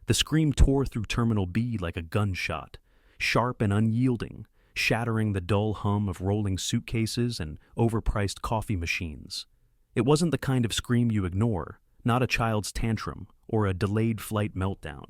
The scream tore through Terminal B like a gunshot, sharp and unyielding, shattering the dull hum of rolling suitcases and overpriced coffee machines. It wasn't the kind of scream you ignore, not a child's tantrum or a delayed flight meltdown.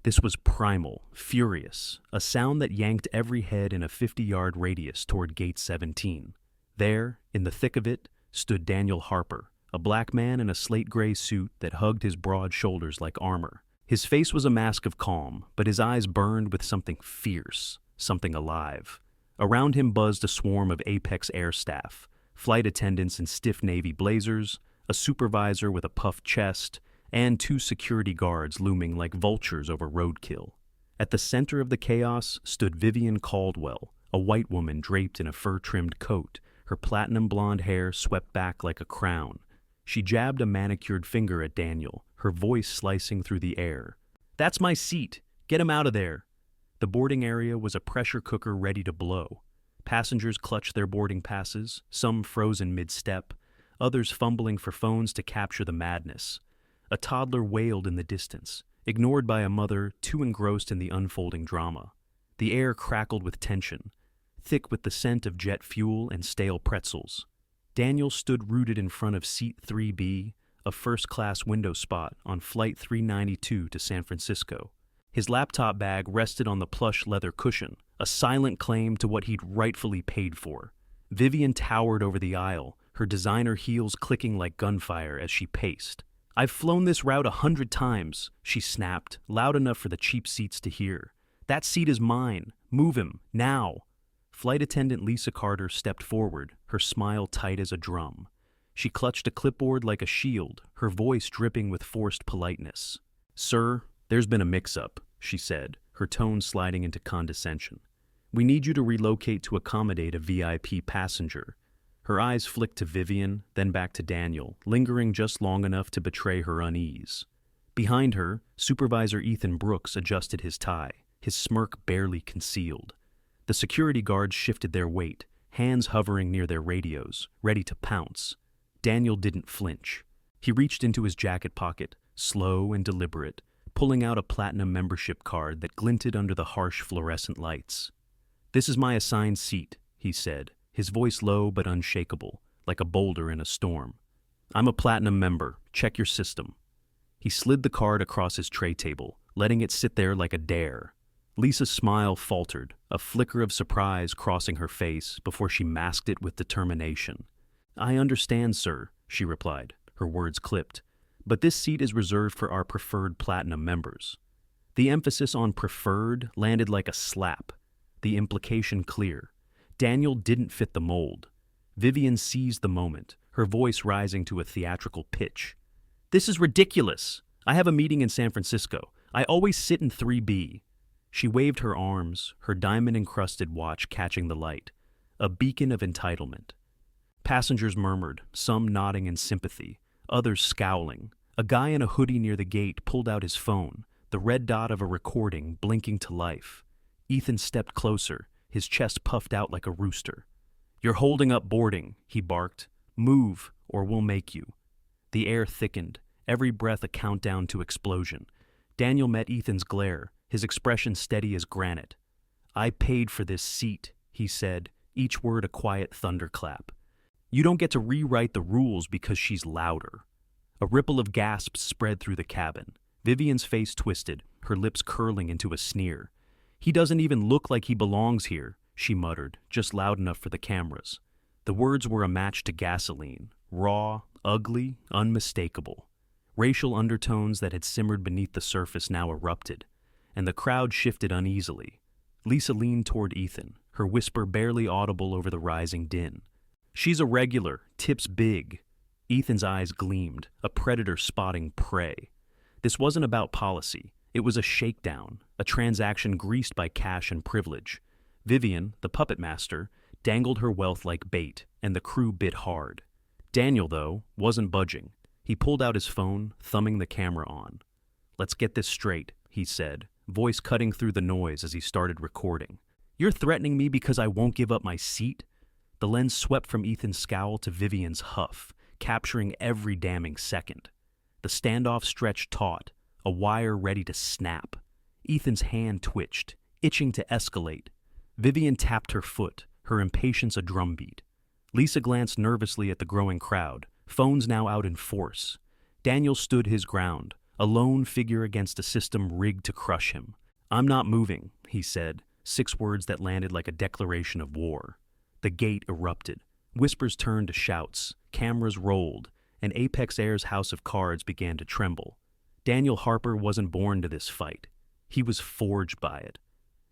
This was primal, furious, a sound that yanked every head in a 50-yard radius toward Gate 17. There, in the thick of it, stood Daniel Harper, a black man in a slate-gray suit that hugged his broad shoulders like armor. His face was a mask of calm, but his eyes burned with something fierce, something alive. Around him buzzed a swarm of Apex air staff, flight attendants in stiff navy blazers, a supervisor with a puffed chest, and 2 security guards looming like vultures over roadkill. At the center of the chaos stood Vivian Caldwell, a white woman draped in a fur-trimmed coat, her platinum blonde hair swept back like a crown. She jabbed a manicured finger at Daniel, her voice slicing through the air. "That's my seat. Get him out of there." The boarding area was a pressure cooker ready to blow. Passengers clutched their boarding passes, some frozen mid-step, others fumbling for phones to capture the madness. A toddler wailed in the distance, ignored by a mother too engrossed in the unfolding drama. The air crackled with tension, thick with the scent of jet fuel and stale pretzels. Daniel stood rooted in front of Seat 3B, a first-class window spot on Flight 392 to San Francisco. His laptop bag rested on the plush leather cushion, a silent claim to what he'd rightfully paid for. Vivian towered over the aisle, her designer heels clicking like gunfire as she paced. "I've flown this route 100 times, she snapped, loud enough for the cheap seats to hear. "That seat is mine. Move him, now." Flight attendant Lisa Carter stepped forward, her smile tight as a drum. She clutched a clipboard like a shield, her voice dripping with forced politeness. "Sir, there's been a mix-up," she said, her tone sliding into condescension. "We need you to relocate to accommodate a VIP passenger." Her eyes flicked to Vivian, then back to Daniel, lingering just long enough to betray her unease. Behind her, Supervisor Ethan Brooks adjusted his tie, his smirk barely concealed. The security guards shifted their weight, hands hovering near their radios, ready to pounce. Daniel didn't flinch. He reached into his jacket pocket, slow and deliberate, pulling out a platinum membership card that glinted under the harsh fluorescent lights. "This is my assigned seat," he said, his voice low but unshakable, like a boulder in a storm. "I'm a platinum member. Check your system." He slid the card across his tray table, letting it sit there like a dare. Lisa's smile faltered, a flicker of surprise crossing her face before she masked it with determination. "I understand, sir," she replied, her words clipped, "but this seat is reserved for our preferred platinum members." The emphasis on preferred landed like a slap, the implication clear. Daniel didn't fit the mold. Vivian seized the moment, her voice rising to a theatrical pitch. "This is ridiculous! I have a meeting in San Francisco. I always sit in 3B. She waved her arms, her diamond-encrusted watch catching the light, a beacon of entitlement. Passengers murmured, some nodding in sympathy, others scowling. A guy in a hoodie near the gate pulled out his phone, the red dot of a recording blinking to life. Ethan stepped closer, his chest puffed out like a rooster. "You're holding up boarding," he barked. "Move, or we'll make you." The air thickened, every breath a countdown to explosion. Daniel met Ethan's glare, his expression steady as granite. "I paid for this seat," he said, each word a quiet thunderclap. "You don't get to rewrite the rules because she's louder." A ripple of gasps spread through the cabin. Vivian's face twisted, her lips curling into a sneer. "He doesn't even look like he belongs here," she muttered, just loud enough for the cameras. The words were a match to gasoline, raw, ugly, unmistakable. Racial undertones that had simmered beneath the surface now erupted, and the crowd shifted uneasily. Lisa leaned toward Ethan, her whisper barely audible over the rising din. "She's a regular, tips big." Ethan's eyes gleamed, a predator spotting prey. This wasn't about policy. It was a shakedown, a transaction greased by cash and privilege. Vivian, the puppet master, dangled her wealth like bait, and the crew bit hard. Daniel, though, wasn't budging. He pulled out his phone, thumbing the camera on. "Let's get this straight," he said, voice cutting through the noise as he started recording. "You're threatening me because I won't give up my seat?" The lens swept from Ethan's scowl to Vivian's huff, capturing every damning second. The standoff stretched taut, a wire ready to snap. Ethan's hand twitched, itching to escalate. Vivian tapped her foot, her impatience a drumbeat. Lisa glanced nervously at the growing crowd, phones now out in force. Daniel stood his ground, a lone figure against a system rigged to crush him. "I'm not moving," he said, 6 words that landed like a declaration of war. The gate erupted. Whispers turned to shouts, cameras rolled, and Apex Air's house of cards began to tremble. Daniel Harper wasn't born to this fight. He was forged by it.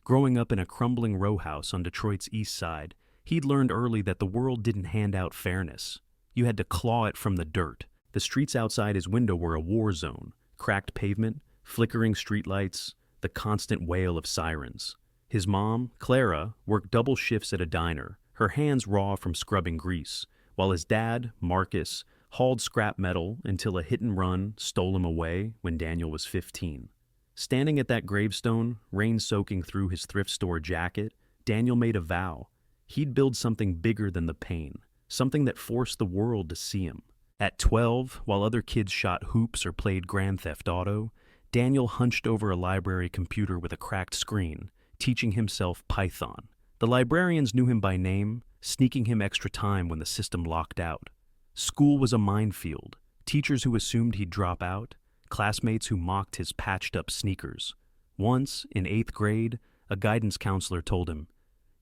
Growing up in a crumbling row house on Detroit's east side, he'd learned early that the world didn't hand out fairness. You had to claw it from the dirt. The streets outside his window were a war zone. Cracked pavement, flickering streetlights, the constant wail of sirens. His mom, Clara, worked double shifts at a diner, her hands raw from scrubbing grease, while his dad, Marcus, hauled scrap metal until a hit and run stole him away when Daniel was 15. Standing at that gravestone, rain soaking through his thrift store jacket, Daniel made a vow. He'd build something bigger than the pain, something that forced the world to see him. At 12, while other kids shot hoops or played Grand Theft Auto, Daniel hunched over a library computer with a cracked screen, teaching himself Python. The librarians knew him by name, sneaking him extra time when the system locked out. School was a minefield. Teachers who assumed he'd drop out, classmates who mocked his patched-up sneakers. Once, in 8th grade, a guidance counselor told him,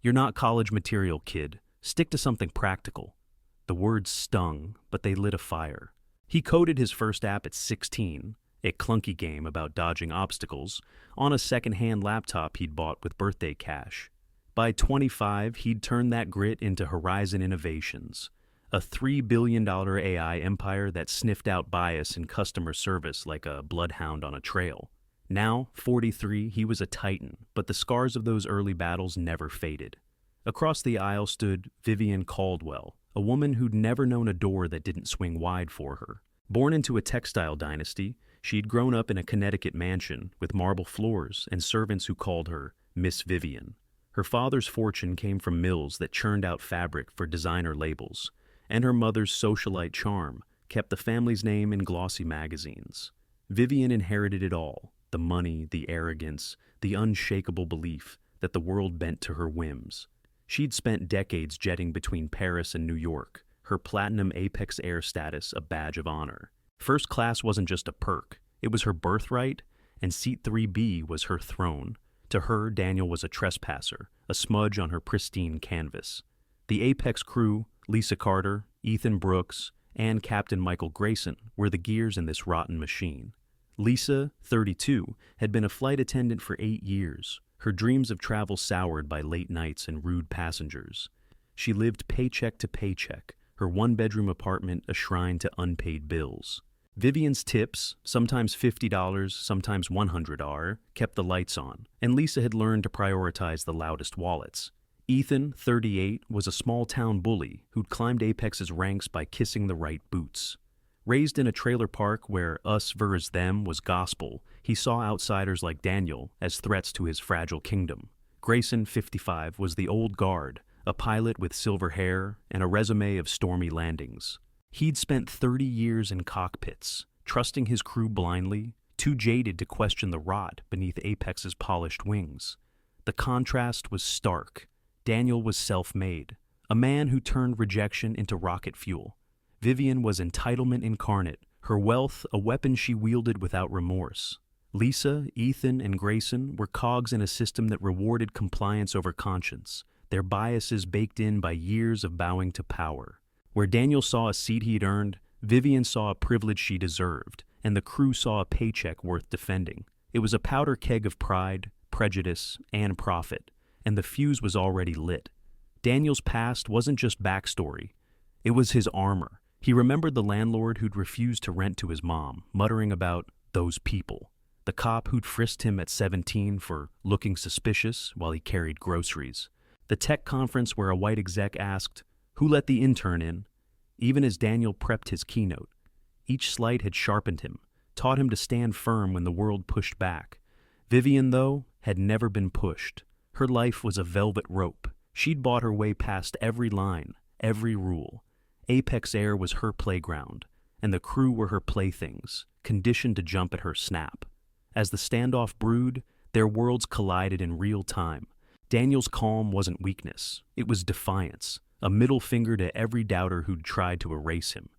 "You're not college material, kid. Stick to something practical." The words stung, but they lit a fire. He coded his first app at 16, a clunky game about dodging obstacles, on a second-hand laptop he'd bought with birthday cash. By 25, he'd turned that grit into Horizon Innovations, a $3 billion AI empire that sniffed out bias in customer service like a bloodhound on a trail. Now, 43, he was a titan, but the scars of those early battles never faded. Across the aisle stood Vivian Caldwell, a woman who'd never known a door that didn't swing wide for her. Born into a textile dynasty, she'd grown up in a Connecticut mansion with marble floors and servants who called her Miss Vivian. Her father's fortune came from mills that churned out fabric for designer labels, and her mother's socialite charm kept the family's name in glossy magazines. Vivian inherited it all, the money, the arrogance, the unshakable belief that the world bent to her whims. She'd spent decades jetting between Paris and New York, her platinum Apex Air status a badge of honor. First class wasn't just a perk, it was her birthright, and seat 3B was her throne. To her, Daniel was a trespasser, a smudge on her pristine canvas. The Apex crew, Lisa Carter, Ethan Brooks, and Captain Michael Grayson, were the gears in this rotten machine. Lisa, 32, had been a flight attendant for 8 years, her dreams of travel soured by late nights and rude passengers. She lived paycheck to paycheck, her one-bedroom apartment a shrine to unpaid bills. Vivian's tips, sometimes $50, sometimes $100, kept the lights on, and Lisa had learned to prioritize the loudest wallets. Ethan, 38, was a small-town bully who'd climbed Apex's ranks by kissing the right boots. Raised in a trailer park where us versus them was gospel, he saw outsiders like Daniel as threats to his fragile kingdom. Grayson, 55, was the old guard, a pilot with silver hair and a resume of stormy landings. He'd spent 30 years in cockpits, trusting his crew blindly, too jaded to question the rot beneath Apex's polished wings. The contrast was stark. Daniel was self-made, a man who turned rejection into rocket fuel. Vivian was entitlement incarnate, her wealth a weapon she wielded without remorse. Lisa, Ethan, and Grayson were cogs in a system that rewarded compliance over conscience, their biases baked in by years of bowing to power. Where Daniel saw a seat he'd earned, Vivian saw a privilege she deserved, and the crew saw a paycheck worth defending. It was a powder keg of pride, prejudice, and profit, and the fuse was already lit. Daniel's past wasn't just backstory. It was his armor. He remembered the landlord who'd refused to rent to his mom, muttering about those people. The cop who'd frisked him at 17 for looking suspicious while he carried groceries. The tech conference where a white exec asked, "Who let the intern in?" Even as Daniel prepped his keynote, each slight had sharpened him, taught him to stand firm when the world pushed back. Vivian, though, had never been pushed. Her life was a velvet rope. She'd bought her way past every line, every rule. Apex Air was her playground, and the crew were her playthings, conditioned to jump at her snap. As the standoff brewed, their worlds collided in real time. Daniel's calm wasn't weakness, it was defiance, a middle finger to every doubter who'd tried to erase him.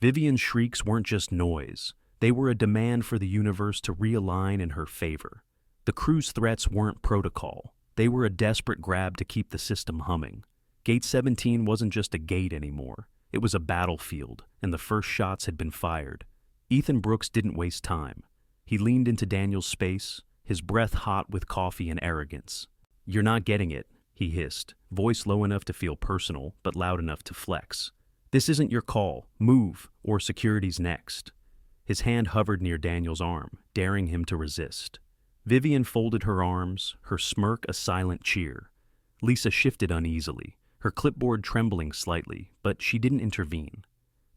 Vivian's shrieks weren't just noise, they were a demand for the universe to realign in her favor. The crew's threats weren't protocol, they were a desperate grab to keep the system humming. Gate 17 wasn't just a gate anymore, it was a battlefield, and the first shots had been fired. Ethan Brooks didn't waste time. He leaned into Daniel's space, his breath hot with coffee and arrogance. "You're not getting it," he hissed, voice low enough to feel personal, but loud enough to flex. "This isn't your call. Move, or security's next." His hand hovered near Daniel's arm, daring him to resist. Vivian folded her arms, her smirk a silent cheer. Lisa shifted uneasily, her clipboard trembling slightly, but she didn't intervene.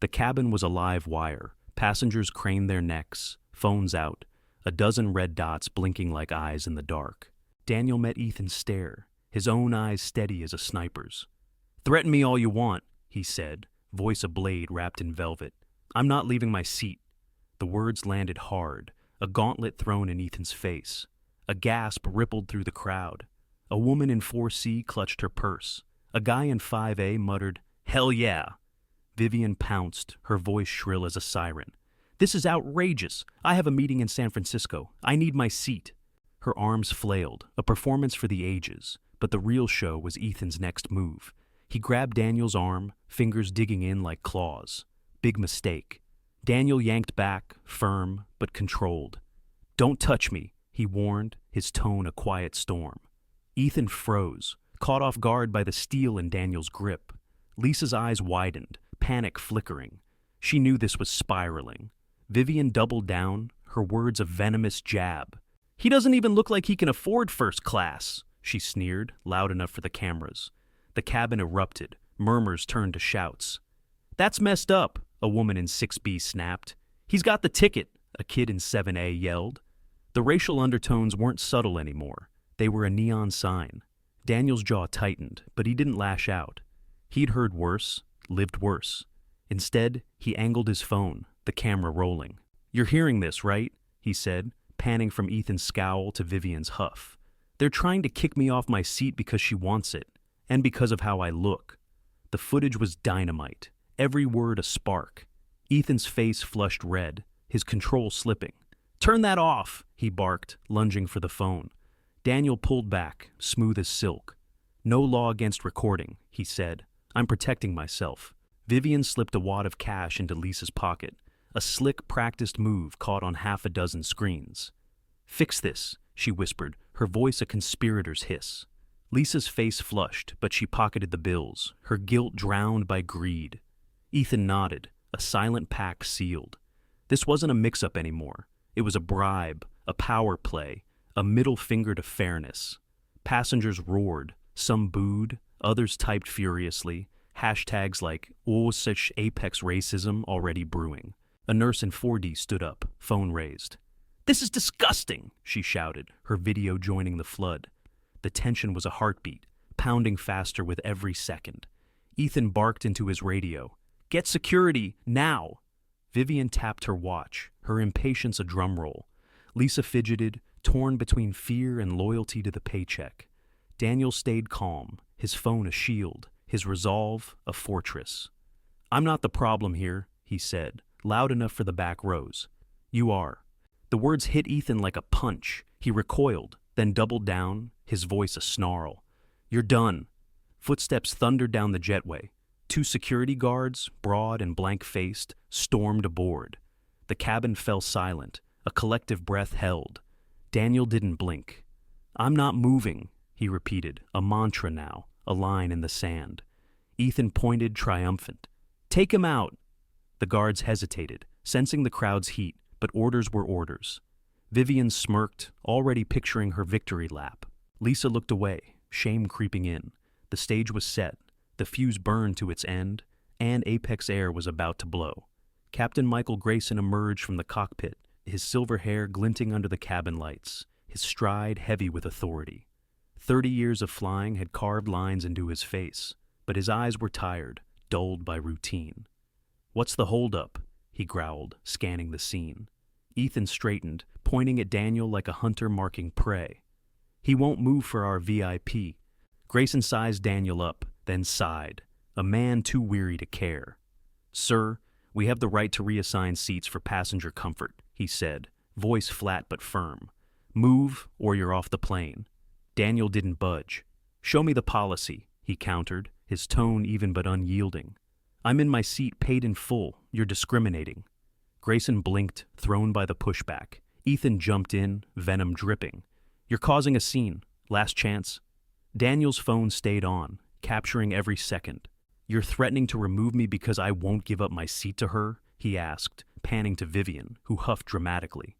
The cabin was a live wire. Passengers craned their necks, phones out, a dozen red dots blinking like eyes in the dark. Daniel met Ethan's stare, his own eyes steady as a sniper's. "Threaten me all you want," he said, voice a blade wrapped in velvet. "I'm not leaving my seat." The words landed hard, a gauntlet thrown in Ethan's face. A gasp rippled through the crowd. A woman in 4C clutched her purse. A guy in 5A muttered, "Hell yeah!" Vivian pounced, her voice shrill as a siren. "This is outrageous! I have a meeting in San Francisco. I need my seat." Her arms flailed, a performance for the ages, but the real show was Ethan's next move. He grabbed Daniel's arm, fingers digging in like claws. Big mistake. Daniel yanked back, firm, but controlled. "Don't touch me," he warned, his tone a quiet storm. Ethan froze, caught off guard by the steel in Daniel's grip. Lisa's eyes widened, panic flickering. She knew this was spiraling. Vivian doubled down, her words a venomous jab. "He doesn't even look like he can afford first class," she sneered, loud enough for the cameras. The cabin erupted, murmurs turned to shouts. "That's messed up," a woman in 6B snapped. "He's got the ticket," a kid in 7A yelled. The racial undertones weren't subtle anymore. They were a neon sign. Daniel's jaw tightened, but he didn't lash out. He'd heard worse, lived worse. Instead, he angled his phone, the camera rolling. "You're hearing this, right?" he said, panning from Ethan's scowl to Vivian's huff. "They're trying to kick me off my seat because she wants it, and because of how I look." The footage was dynamite, every word a spark. Ethan's face flushed red, his control slipping. "Turn that off," he barked, lunging for the phone. Daniel pulled back, smooth as silk. "No law against recording," he said. "I'm protecting myself." Vivian slipped a wad of cash into Lisa's pocket, a slick, practiced move caught on half a dozen screens. "Fix this," she whispered, her voice a conspirator's hiss. Lisa's face flushed, but she pocketed the bills, her guilt drowned by greed. Ethan nodded, a silent pact sealed. This wasn't a mix-up anymore. It was a bribe, a power play, a middle finger to fairness. Passengers roared, some booed, others typed furiously, hashtags like, "Oh, such apex racism," already brewing. A nurse in 4D stood up, phone raised. "This is disgusting," she shouted, her video joining the flood. The tension was a heartbeat, pounding faster with every second. Ethan barked into his radio. "Get security, now!" Vivian tapped her watch, her impatience a drumroll. Lisa fidgeted, torn between fear and loyalty to the paycheck. Daniel stayed calm, his phone a shield, his resolve a fortress. "I'm not the problem here," he said, loud enough for the back rows. "You are." The words hit Ethan like a punch. He recoiled, then doubled down, his voice a snarl. "You're done." Footsteps thundered down the jetway. 2 security guards, broad and blank-faced, stormed aboard. The cabin fell silent, a collective breath held. Daniel didn't blink. "I'm not moving," he repeated, a mantra now, a line in the sand. Ethan pointed triumphant. "Take him out." The guards hesitated, sensing the crowd's heat, but orders were orders. Vivian smirked, already picturing her victory lap. Lisa looked away, shame creeping in. The stage was set, the fuse burned to its end, and Apex Air was about to blow. Captain Michael Grayson emerged from the cockpit, his silver hair glinting under the cabin lights, his stride heavy with authority. 30 years of flying had carved lines into his face, but his eyes were tired, dulled by routine. "What's the holdup?" he growled, scanning the scene. Ethan straightened, pointing at Daniel like a hunter marking prey. "He won't move for our VIP." Grayson sized Daniel up, then sighed, a man too weary to care. "Sir, we have the right to reassign seats for passenger comfort," he said, voice flat but firm. "Move, or you're off the plane." Daniel didn't budge. "Show me the policy," he countered, his tone even but unyielding. "I'm in my seat paid in full. You're discriminating." Grayson blinked, thrown by the pushback. Ethan jumped in, venom dripping. "You're causing a scene. Last chance." Daniel's phone stayed on, capturing every second. "You're threatening to remove me because I won't give up my seat to her?" he asked, panning to Vivian, who huffed dramatically.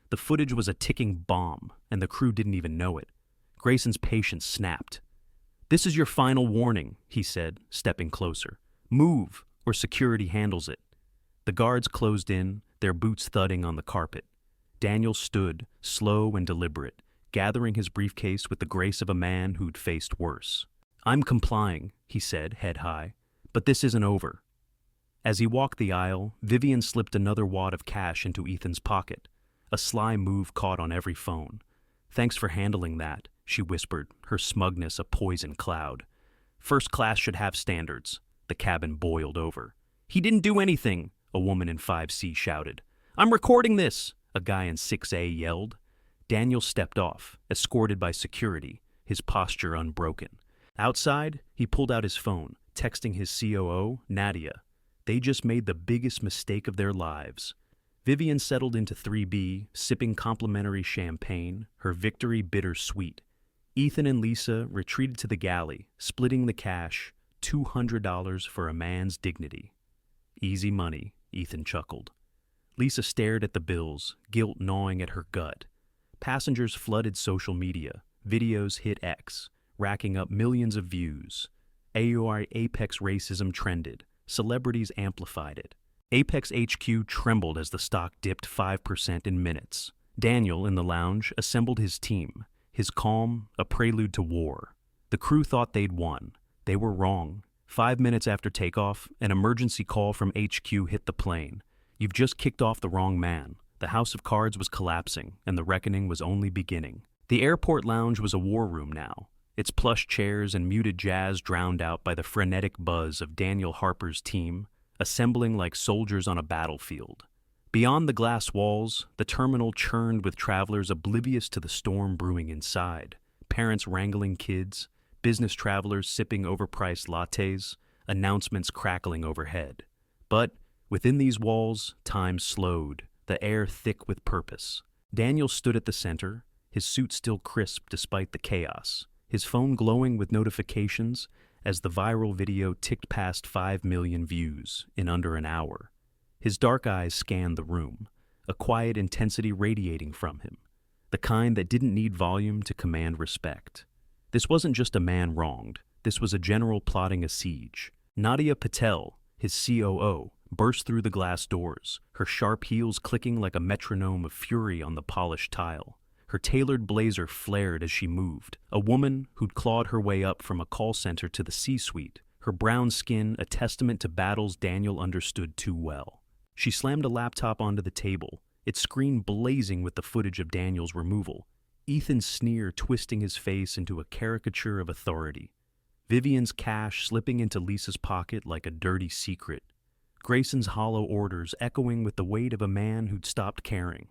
The footage was a ticking bomb, and the crew didn't even know it. Grayson's patience snapped. "This is your final warning," he said, stepping closer. "Move, or security handles it." The guards closed in, their boots thudding on the carpet. Daniel stood, slow and deliberate, gathering his briefcase with the grace of a man who'd faced worse. "I'm complying," he said, head high, "but this isn't over." As he walked the aisle, Vivian slipped another wad of cash into Ethan's pocket. A sly move caught on every phone. "Thanks for handling that," she whispered, her smugness a poison cloud. "First class should have standards." The cabin boiled over. "He didn't do anything," a woman in 5C shouted. "I'm recording this," a guy in 6A yelled. Daniel stepped off, escorted by security, his posture unbroken. Outside, he pulled out his phone, texting his COO, Nadia. They just made the biggest mistake of their lives. Vivian settled into 3B, sipping complimentary champagne, her victory bittersweet. Ethan and Lisa retreated to the galley, splitting the cash, $200 for a man's dignity. "Easy money," Ethan chuckled. Lisa stared at the bills, guilt gnawing at her gut. Passengers flooded social media. Videos hit X, racking up millions of views. AUR Apex racism trended. Celebrities amplified it. Apex HQ trembled as the stock dipped 5% in minutes. Daniel, in the lounge, assembled his team. His calm, a prelude to war. The crew thought they'd won. They were wrong. 5 minutes after takeoff, an emergency call from HQ hit the plane. "You've just kicked off the wrong man." The house of cards was collapsing, and the reckoning was only beginning. The airport lounge was a war room now, its plush chairs and muted jazz drowned out by the frenetic buzz of Daniel Harper's team, assembling like soldiers on a battlefield. Beyond the glass walls, the terminal churned with travelers oblivious to the storm brewing inside. Parents wrangling kids, business travelers sipping overpriced lattes, announcements crackling overhead. But within these walls, time slowed, the air thick with purpose. Daniel stood at the center, his suit still crisp despite the chaos, his phone glowing with notifications as the viral video ticked past 5 million views in under an hour. His dark eyes scanned the room, a quiet intensity radiating from him, the kind that didn't need volume to command respect. This wasn't just a man wronged, this was a general plotting a siege. Nadia Patel, his COO, burst through the glass doors, her sharp heels clicking like a metronome of fury on the polished tile. Her tailored blazer flared as she moved, a woman who'd clawed her way up from a call center to the C-suite, her brown skin a testament to battles Daniel understood too well. She slammed a laptop onto the table, its screen blazing with the footage of Daniel's removal, Ethan's sneer twisting his face into a caricature of authority, Vivian's cash slipping into Lisa's pocket like a dirty secret, Grayson's hollow orders echoing with the weight of a man who'd stopped caring.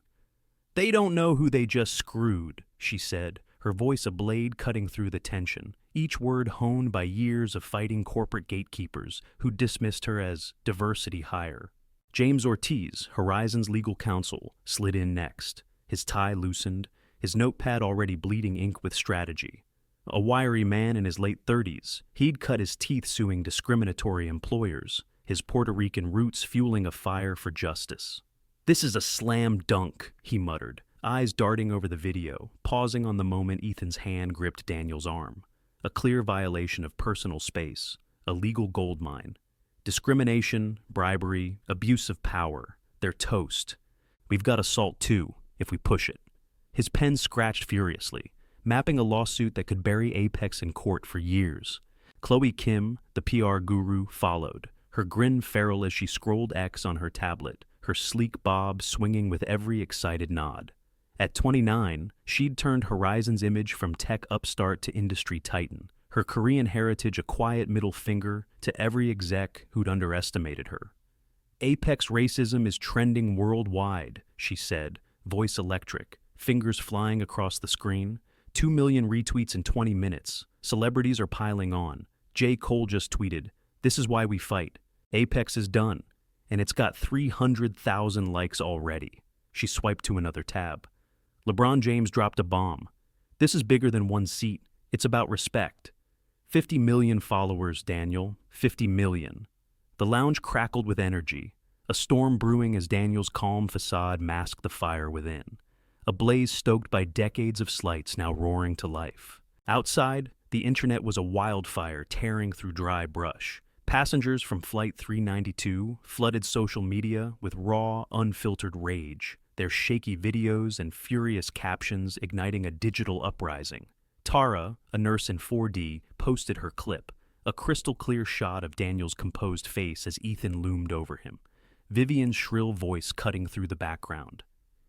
"They don't know who they just screwed," she said, her voice a blade cutting through the tension, each word honed by years of fighting corporate gatekeepers who dismissed her as diversity hire. James Ortiz, Horizon's legal counsel, slid in next, his tie loosened, his notepad already bleeding ink with strategy. A wiry man in his late 30s, he'd cut his teeth suing discriminatory employers, his Puerto Rican roots fueling a fire for justice. "This is a slam dunk," he muttered, eyes darting over the video, pausing on the moment Ethan's hand gripped Daniel's arm. A clear violation of personal space, a legal goldmine. Discrimination, bribery, abuse of power, they're toast. We've got assault too, if we push it. His pen scratched furiously, mapping a lawsuit that could bury Apex in court for years. Chloe Kim, the PR guru, followed, her grin feral as she scrolled X on her tablet, her sleek bob swinging with every excited nod. At 29, she'd turned Horizon's image from tech upstart to industry titan, her Korean heritage a quiet middle finger to every exec who'd underestimated her. Apex racism is trending worldwide, she said, voice electric, fingers flying across the screen. 2 million retweets in 20 minutes. Celebrities are piling on. J. Cole just tweeted, "This is why we fight. Apex is done." And it's got 300,000 likes already. She swiped to another tab. LeBron James dropped a bomb. "This is bigger than one seat. It's about respect." 50 million followers, Daniel. 50 million. The lounge crackled with energy, a storm brewing as Daniel's calm facade masked the fire within. A blaze stoked by decades of slights now roaring to life. Outside, the internet was a wildfire tearing through dry brush. Passengers from Flight 392 flooded social media with raw, unfiltered rage, their shaky videos and furious captions igniting a digital uprising. Tara, a nurse in 4D, posted her clip, a crystal-clear shot of Daniel's composed face as Ethan loomed over him, Vivian's shrill voice cutting through the background.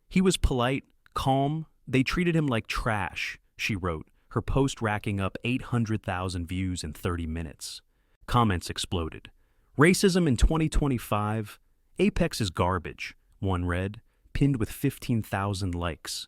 "He was polite, calm. They treated him like trash," she wrote, her post racking up 800,000 views in 30 minutes. Comments exploded. "Racism in 2025? Apex is garbage," one read, pinned with 15,000 likes.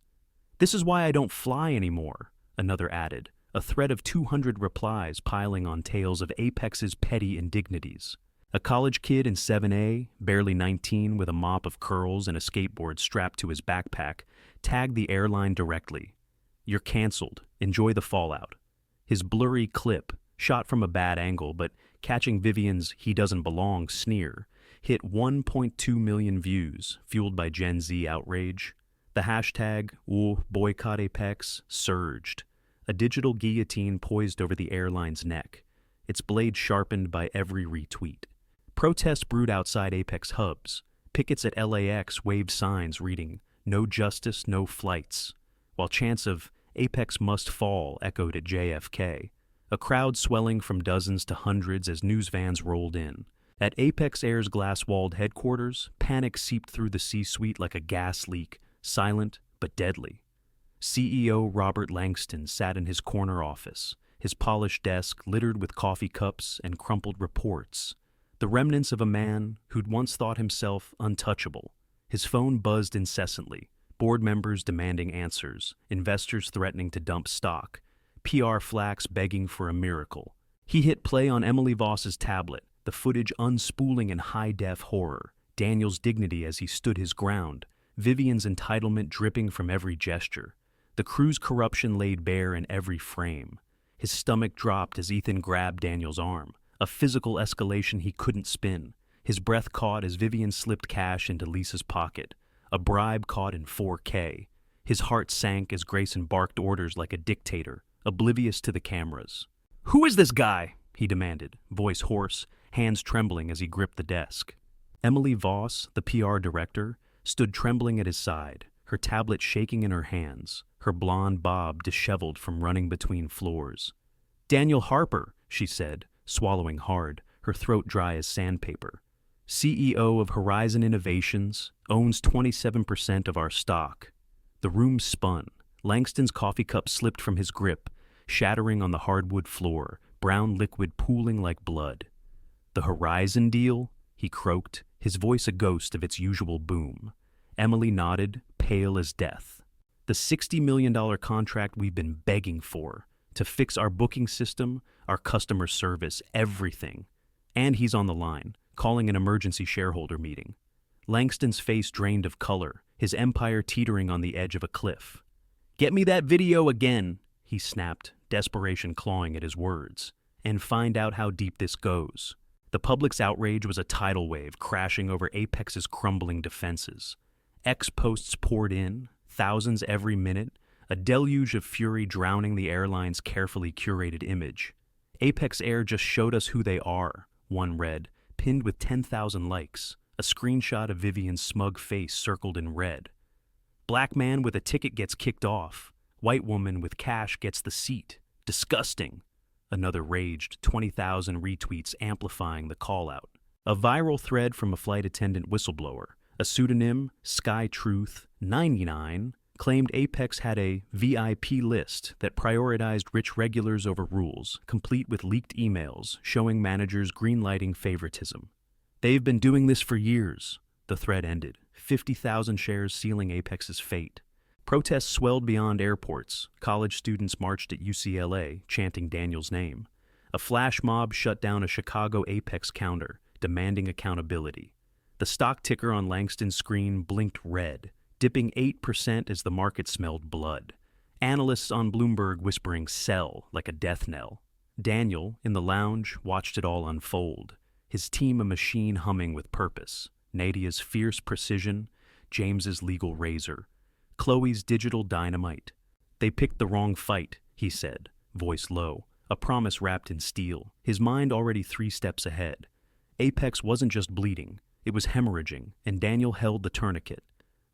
"This is why I don't fly anymore," another added, a thread of 200 replies piling on tales of Apex's petty indignities. A college kid in 7A, barely 19 with a mop of curls and a skateboard strapped to his backpack, tagged the airline directly. "You're canceled. Enjoy the fallout." His blurry clip, shot from a bad angle but catching Vivian's "he doesn't belong" sneer, hit 1.2 million views, fueled by Gen Z outrage. The hashtag #boycott Apex surged, a digital guillotine poised over the airline's neck, its blade sharpened by every retweet. Protests brewed outside Apex hubs. Pickets at LAX waved signs reading, "No justice, no flights," while chants of "Apex must fall" echoed at JFK, a crowd swelling from dozens to hundreds as news vans rolled in. At Apex Air's glass-walled headquarters, panic seeped through the C-suite like a gas leak, silent but deadly. CEO Robert Langston sat in his corner office, his polished desk littered with coffee cups and crumpled reports, the remnants of a man who'd once thought himself untouchable. His phone buzzed incessantly, board members demanding answers, investors threatening to dump stock, PR flacks begging for a miracle. He hit play on Emily Voss's tablet, the footage unspooling in high-def horror, Daniel's dignity as he stood his ground, Vivian's entitlement dripping from every gesture, the crew's corruption laid bare in every frame. His stomach dropped as Ethan grabbed Daniel's arm, a physical escalation he couldn't spin. His breath caught as Vivian slipped cash into Lisa's pocket, a bribe caught in 4K. His heart sank as Grayson barked orders like a dictator, oblivious to the cameras. "Who is this guy?" he demanded, voice hoarse, hands trembling as he gripped the desk. Emily Voss, the PR director, stood trembling at his side, her tablet shaking in her hands, her blonde bob disheveled from running between floors. "Daniel Harper," she said, swallowing hard, her throat dry as sandpaper. "CEO of Horizon Innovations, owns 27% of our stock." The room spun. Langston's coffee cup slipped from his grip, shattering on the hardwood floor, brown liquid pooling like blood. "The Horizon deal?" he croaked, his voice a ghost of its usual boom. Emily nodded, pale as death. "The $60 million contract we've been begging for, to fix our booking system, our customer service, everything." And he's on the line, calling an emergency shareholder meeting. Langston's face drained of color, his empire teetering on the edge of a cliff. "Get me that video again," he snapped, desperation clawing at his words. "And find out how deep this goes." The public's outrage was a tidal wave crashing over Apex's crumbling defenses. X posts poured in, thousands every minute, a deluge of fury drowning the airline's carefully curated image. "Apex Air just showed us who they are," one read, pinned with 10,000 likes, a screenshot of Vivian's smug face circled in red. "Black man with a ticket gets kicked off. White woman with cash gets the seat. Disgusting," another raged, 20,000 retweets amplifying the call-out. A viral thread from a flight attendant whistleblower, A pseudonym, Sky Truth 99, claimed Apex had a VIP list that prioritized rich regulars over rules, complete with leaked emails showing managers greenlighting favoritism. "They've been doing this for years," the thread ended, 50,000 shares sealing Apex's fate. Protests swelled beyond airports. College students marched at UCLA, chanting Daniel's name. A flash mob shut down a Chicago Apex counter, demanding accountability. The stock ticker on Langston's screen blinked red, dipping 8% as the market smelled blood. Analysts on Bloomberg whispering "sell" like a death knell. Daniel, in the lounge, watched it all unfold, his team a machine humming with purpose. Nadia's fierce precision, James's legal razor, Chloe's digital dynamite. "They picked the wrong fight," he said, voice low, a promise wrapped in steel, his mind already 3 steps ahead. Apex wasn't just bleeding, it was hemorrhaging, and Daniel held the tourniquet.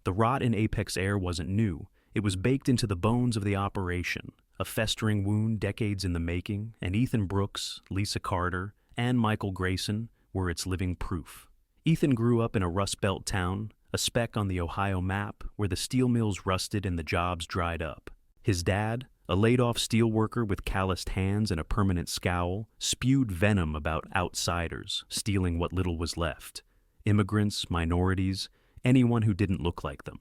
The rot in Apex air wasn't new, it was baked into the bones of the operation, a festering wound decades in the making, and Ethan Brooks, Lisa Carter, and Michael Grayson were its living proof. Ethan grew up in a Rust Belt town, a speck on the Ohio map where the steel mills rusted and the jobs dried up. His dad, a laid-off steelworker with calloused hands and a permanent scowl, spewed venom about outsiders, stealing what little was left. Immigrants, minorities, anyone who didn't look like them.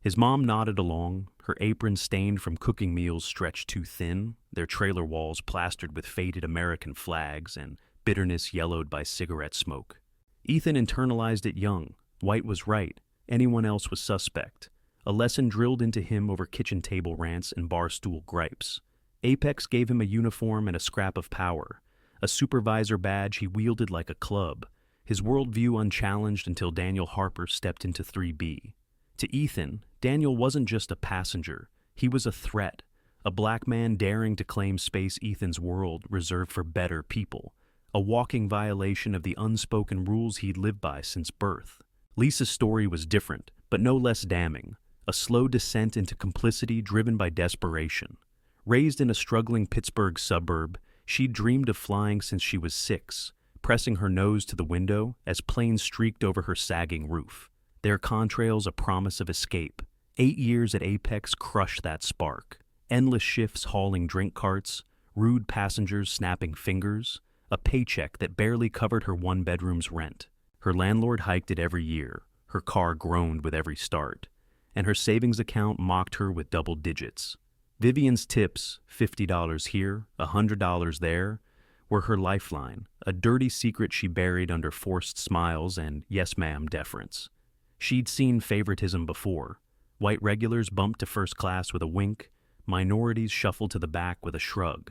His mom nodded along, her apron stained from cooking meals stretched too thin, their trailer walls plastered with faded American flags and bitterness yellowed by cigarette smoke. Ethan internalized it young. White was right. Anyone else was suspect. A lesson drilled into him over kitchen table rants and barstool gripes. Apex gave him a uniform and a scrap of power, a supervisor badge he wielded like a club, his worldview unchallenged until Daniel Harper stepped into 3B. To Ethan, Daniel wasn't just a passenger, he was a threat, a black man daring to claim space Ethan's world reserved for better people, a walking violation of the unspoken rules he'd lived by since birth. Lisa's story was different, but no less damning, a slow descent into complicity driven by desperation. Raised in a struggling Pittsburgh suburb, she'd dreamed of flying since she was 6, pressing her nose to the window as planes streaked over her sagging roof. Their contrails a promise of escape. 8 years at Apex crushed that spark. Endless shifts hauling drink carts, rude passengers snapping fingers, a paycheck that barely covered her 1 bedroom's rent. Her landlord hiked it every year, her car groaned with every start, and her savings account mocked her with double digits. Vivian's tips, $50 here, $100 there, were her lifeline, a dirty secret she buried under forced smiles and yes ma'am deference. She'd seen favoritism before. White regulars bumped to first class with a wink, minorities shuffled to the back with a shrug,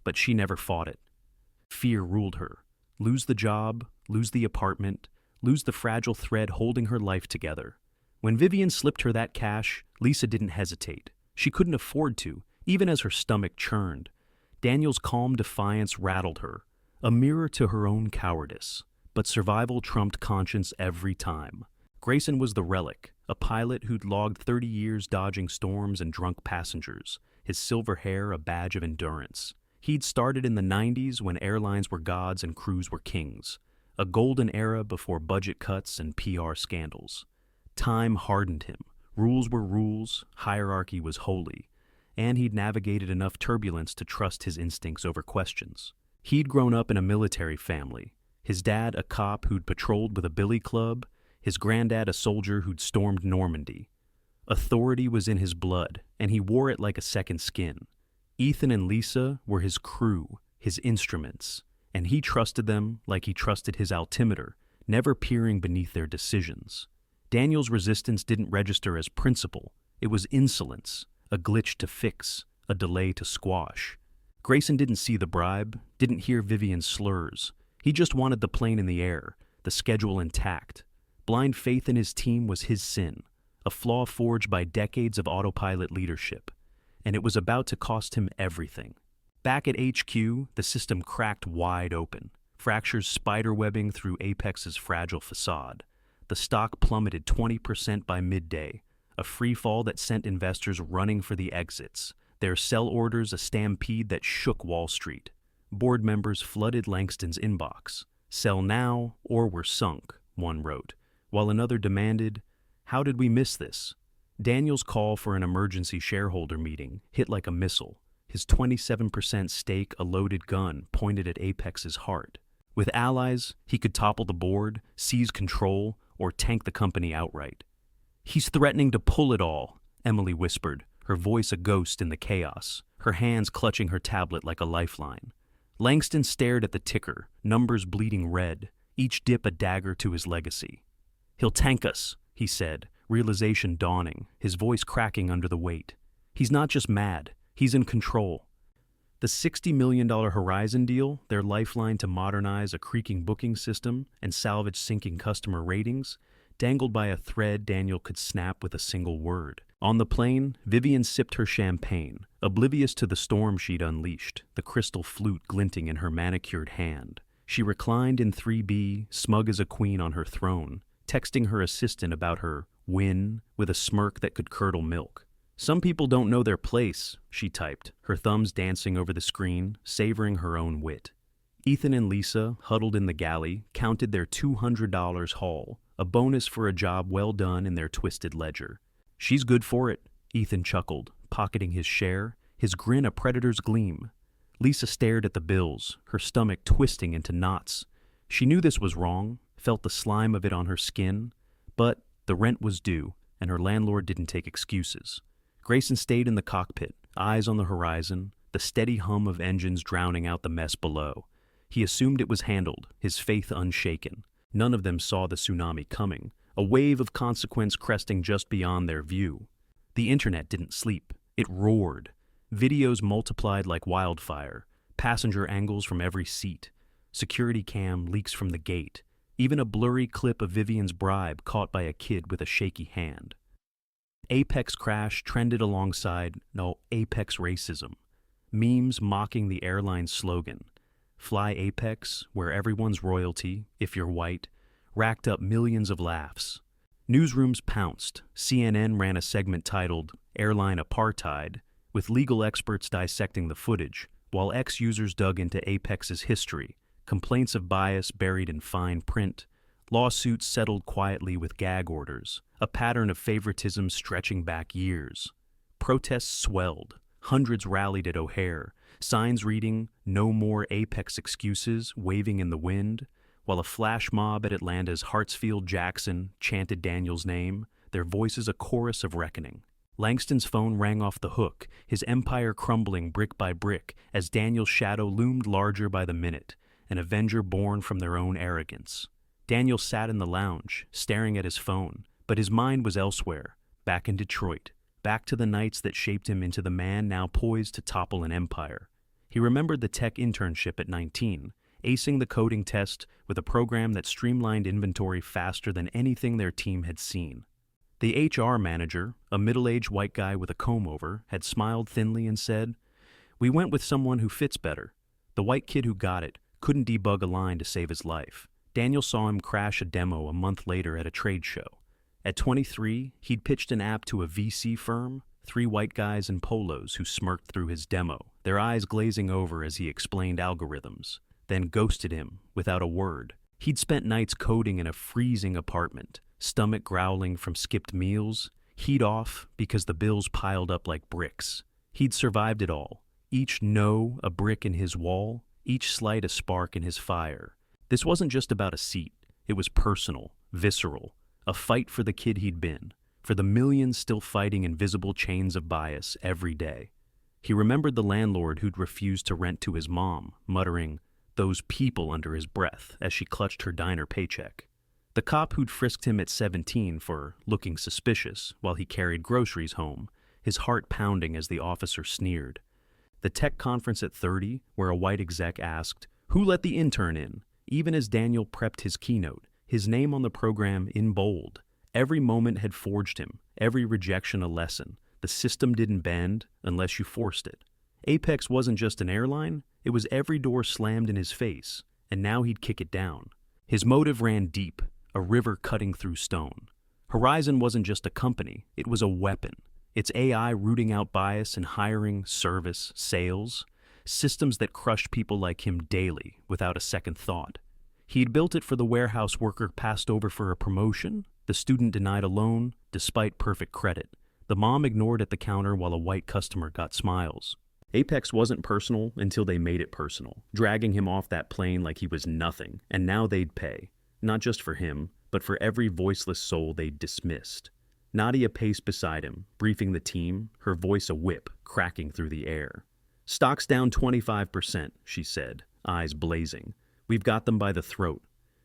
but she never fought it. Fear ruled her. Lose the job, lose the apartment, lose the fragile thread holding her life together. When Vivian slipped her that cash, Lisa didn't hesitate. She couldn't afford to, even as her stomach churned. Daniel's calm defiance rattled her, a mirror to her own cowardice. But survival trumped conscience every time. Grayson was the relic, a pilot who'd logged 30 years dodging storms and drunk passengers, his silver hair a badge of endurance. He'd started in the 90s when airlines were gods and crews were kings, a golden era before budget cuts and PR scandals. Time hardened him. Rules were rules, hierarchy was holy, and he'd navigated enough turbulence to trust his instincts over questions. He'd grown up in a military family, his dad a cop who'd patrolled with a billy club, his granddad a soldier who'd stormed Normandy. Authority was in his blood, and he wore it like a second skin. Ethan and Lisa were his crew, his instruments, and he trusted them like he trusted his altimeter, never peering beneath their decisions. Daniel's resistance didn't register as principle. It was insolence, a glitch to fix, a delay to squash. Grayson didn't see the bribe, didn't hear Vivian's slurs. He just wanted the plane in the air, the schedule intact. Blind faith in his team was his sin, a flaw forged by decades of autopilot leadership, and it was about to cost him everything. Back at HQ, the system cracked wide open, fractures spiderwebbing through Apex's fragile facade. The stock plummeted 20% by midday, a free fall that sent investors running for the exits, their sell orders a stampede that shook Wall Street. Board members flooded Langston's inbox. "Sell now, or we're sunk," one wrote, while another demanded, "How did we miss this?" Daniel's call for an emergency shareholder meeting hit like a missile, his 27% stake a loaded gun pointed at Apex's heart. With allies, he could topple the board, seize control, or tank the company outright. "He's threatening to pull it all," Emily whispered, her voice a ghost in the chaos, her hands clutching her tablet like a lifeline. Langston stared at the ticker, numbers bleeding red, each dip a dagger to his legacy. "He'll tank us," he said, realization dawning, his voice cracking under the weight. "He's not just mad, he's in control." The $60 million Horizon deal, their lifeline to modernize a creaking booking system and salvage sinking customer ratings, dangled by a thread Daniel could snap with a single word. On the plane, Vivian sipped her champagne, oblivious to the storm she'd unleashed, the crystal flute glinting in her manicured hand. She reclined in 3B, smug as a queen on her throne, texting her assistant about her win with a smirk that could curdle milk. "Some people don't know their place," she typed, her thumbs dancing over the screen, savoring her own wit. Ethan and Lisa, huddled in the galley, counted their $200 haul, a bonus for a job well done in their twisted ledger. "She's good for it," Ethan chuckled, pocketing his share, his grin a predator's gleam. Lisa stared at the bills, her stomach twisting into knots. She knew this was wrong, felt the slime of it on her skin, but the rent was due, and her landlord didn't take excuses. Grayson stayed in the cockpit, eyes on the horizon, the steady hum of engines drowning out the mess below. He assumed it was handled, his faith unshaken. None of them saw the tsunami coming, a wave of consequence cresting just beyond their view. The internet didn't sleep. It roared. Videos multiplied like wildfire, passenger angles from every seat, security cam leaks from the gate, even a blurry clip of Vivian's bribe caught by a kid with a shaky hand. Apex crash trended alongside Apex racism. Memes mocking the airline's slogan, "Fly Apex, where everyone's royalty, if you're white," racked up millions of laughs. Newsrooms pounced. CNN ran a segment titled "Airline Apartheid," with legal experts dissecting the footage, while ex-users dug into Apex's history, complaints of bias buried in fine print, lawsuits settled quietly with gag orders, a pattern of favoritism stretching back years. Protests swelled. Hundreds rallied at O'Hare, signs reading "No more Apex excuses" waving in the wind, while a flash mob at Atlanta's Hartsfield-Jackson chanted Daniel's name, their voices a chorus of reckoning. Langston's phone rang off the hook, his empire crumbling brick by brick as Daniel's shadow loomed larger by the minute, an avenger born from their own arrogance. Daniel sat in the lounge, staring at his phone, but his mind was elsewhere, back in Detroit, back to the nights that shaped him into the man now poised to topple an empire. He remembered the tech internship at 19, acing the coding test with a program that streamlined inventory faster than anything their team had seen. The HR manager, a middle-aged white guy with a comb-over, had smiled thinly and said, "We went with someone who fits better." The white kid who got it couldn't debug a line to save his life. Daniel saw him crash a demo a month later at a trade show. At 23, he'd pitched an app to a VC firm, 3 white guys in polos who smirked through his demo, their eyes glazing over as he explained algorithms, then ghosted him without a word. He'd spent nights coding in a freezing apartment, stomach growling from skipped meals, heat off because the bills piled up like bricks. He'd survived it all, each no a brick in his wall, each slight a spark in his fire. This wasn't just about a seat, it was personal, visceral, a fight for the kid he'd been, for the millions still fighting invisible chains of bias every day. He remembered the landlord who'd refused to rent to his mom, muttering, "Those people," under his breath as she clutched her diner paycheck. The cop who'd frisked him at 17 for looking suspicious while he carried groceries home, his heart pounding as the officer sneered. The tech conference at 30, where a white exec asked, "Who let the intern in?" Even as Daniel prepped his keynote, his name on the program in bold. Every moment had forged him, every rejection a lesson. The system didn't bend unless you forced it. Apex wasn't just an airline, it was every door slammed in his face, and now he'd kick it down. His motive ran deep, a river cutting through stone. Horizon wasn't just a company, it was a weapon. Its AI rooting out bias in hiring, service, sales, systems that crushed people like him daily without a second thought. He'd built it for the warehouse worker passed over for a promotion, the student denied a loan despite perfect credit, the mom ignored at the counter while a white customer got smiles. Apex wasn't personal until they made it personal, dragging him off that plane like he was nothing, and now they'd pay, not just for him, but for every voiceless soul they'd dismissed. Nadia paced beside him, briefing the team, her voice a whip, cracking through the air. "Stock's down 25%, she said, eyes blazing. "We've got them by the throat."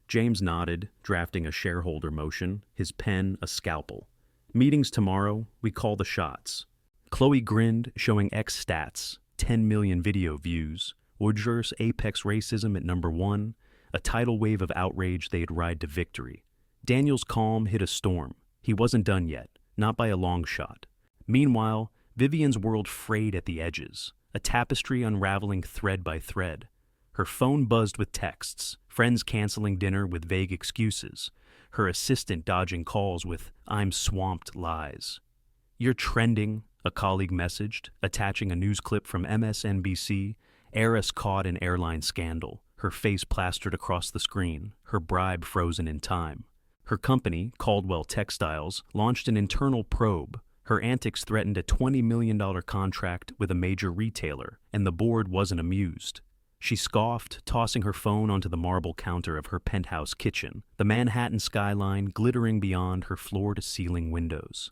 James nodded, drafting a shareholder motion, his pen a scalpel. "Meetings tomorrow, we call the shots." Chloe grinned, showing X stats, 10 million video views, Woodger's Apex racism at #1, a tidal wave of outrage they'd ride to victory. Daniel's calm hit a storm. He wasn't done yet, not by a long shot. Meanwhile, Vivian's world frayed at the edges, a tapestry unraveling thread by thread. Her phone buzzed with texts, friends canceling dinner with vague excuses, her assistant dodging calls with "I'm swamped" lies. "You're trending," a colleague messaged, attaching a news clip from MSNBC, heiress caught in airline scandal, her face plastered across the screen, her bribe frozen in time. Her company, Caldwell Textiles, launched an internal probe. Her antics threatened a $20 million contract with a major retailer, and the board wasn't amused. She scoffed, tossing her phone onto the marble counter of her penthouse kitchen, the Manhattan skyline glittering beyond her floor-to-ceiling windows.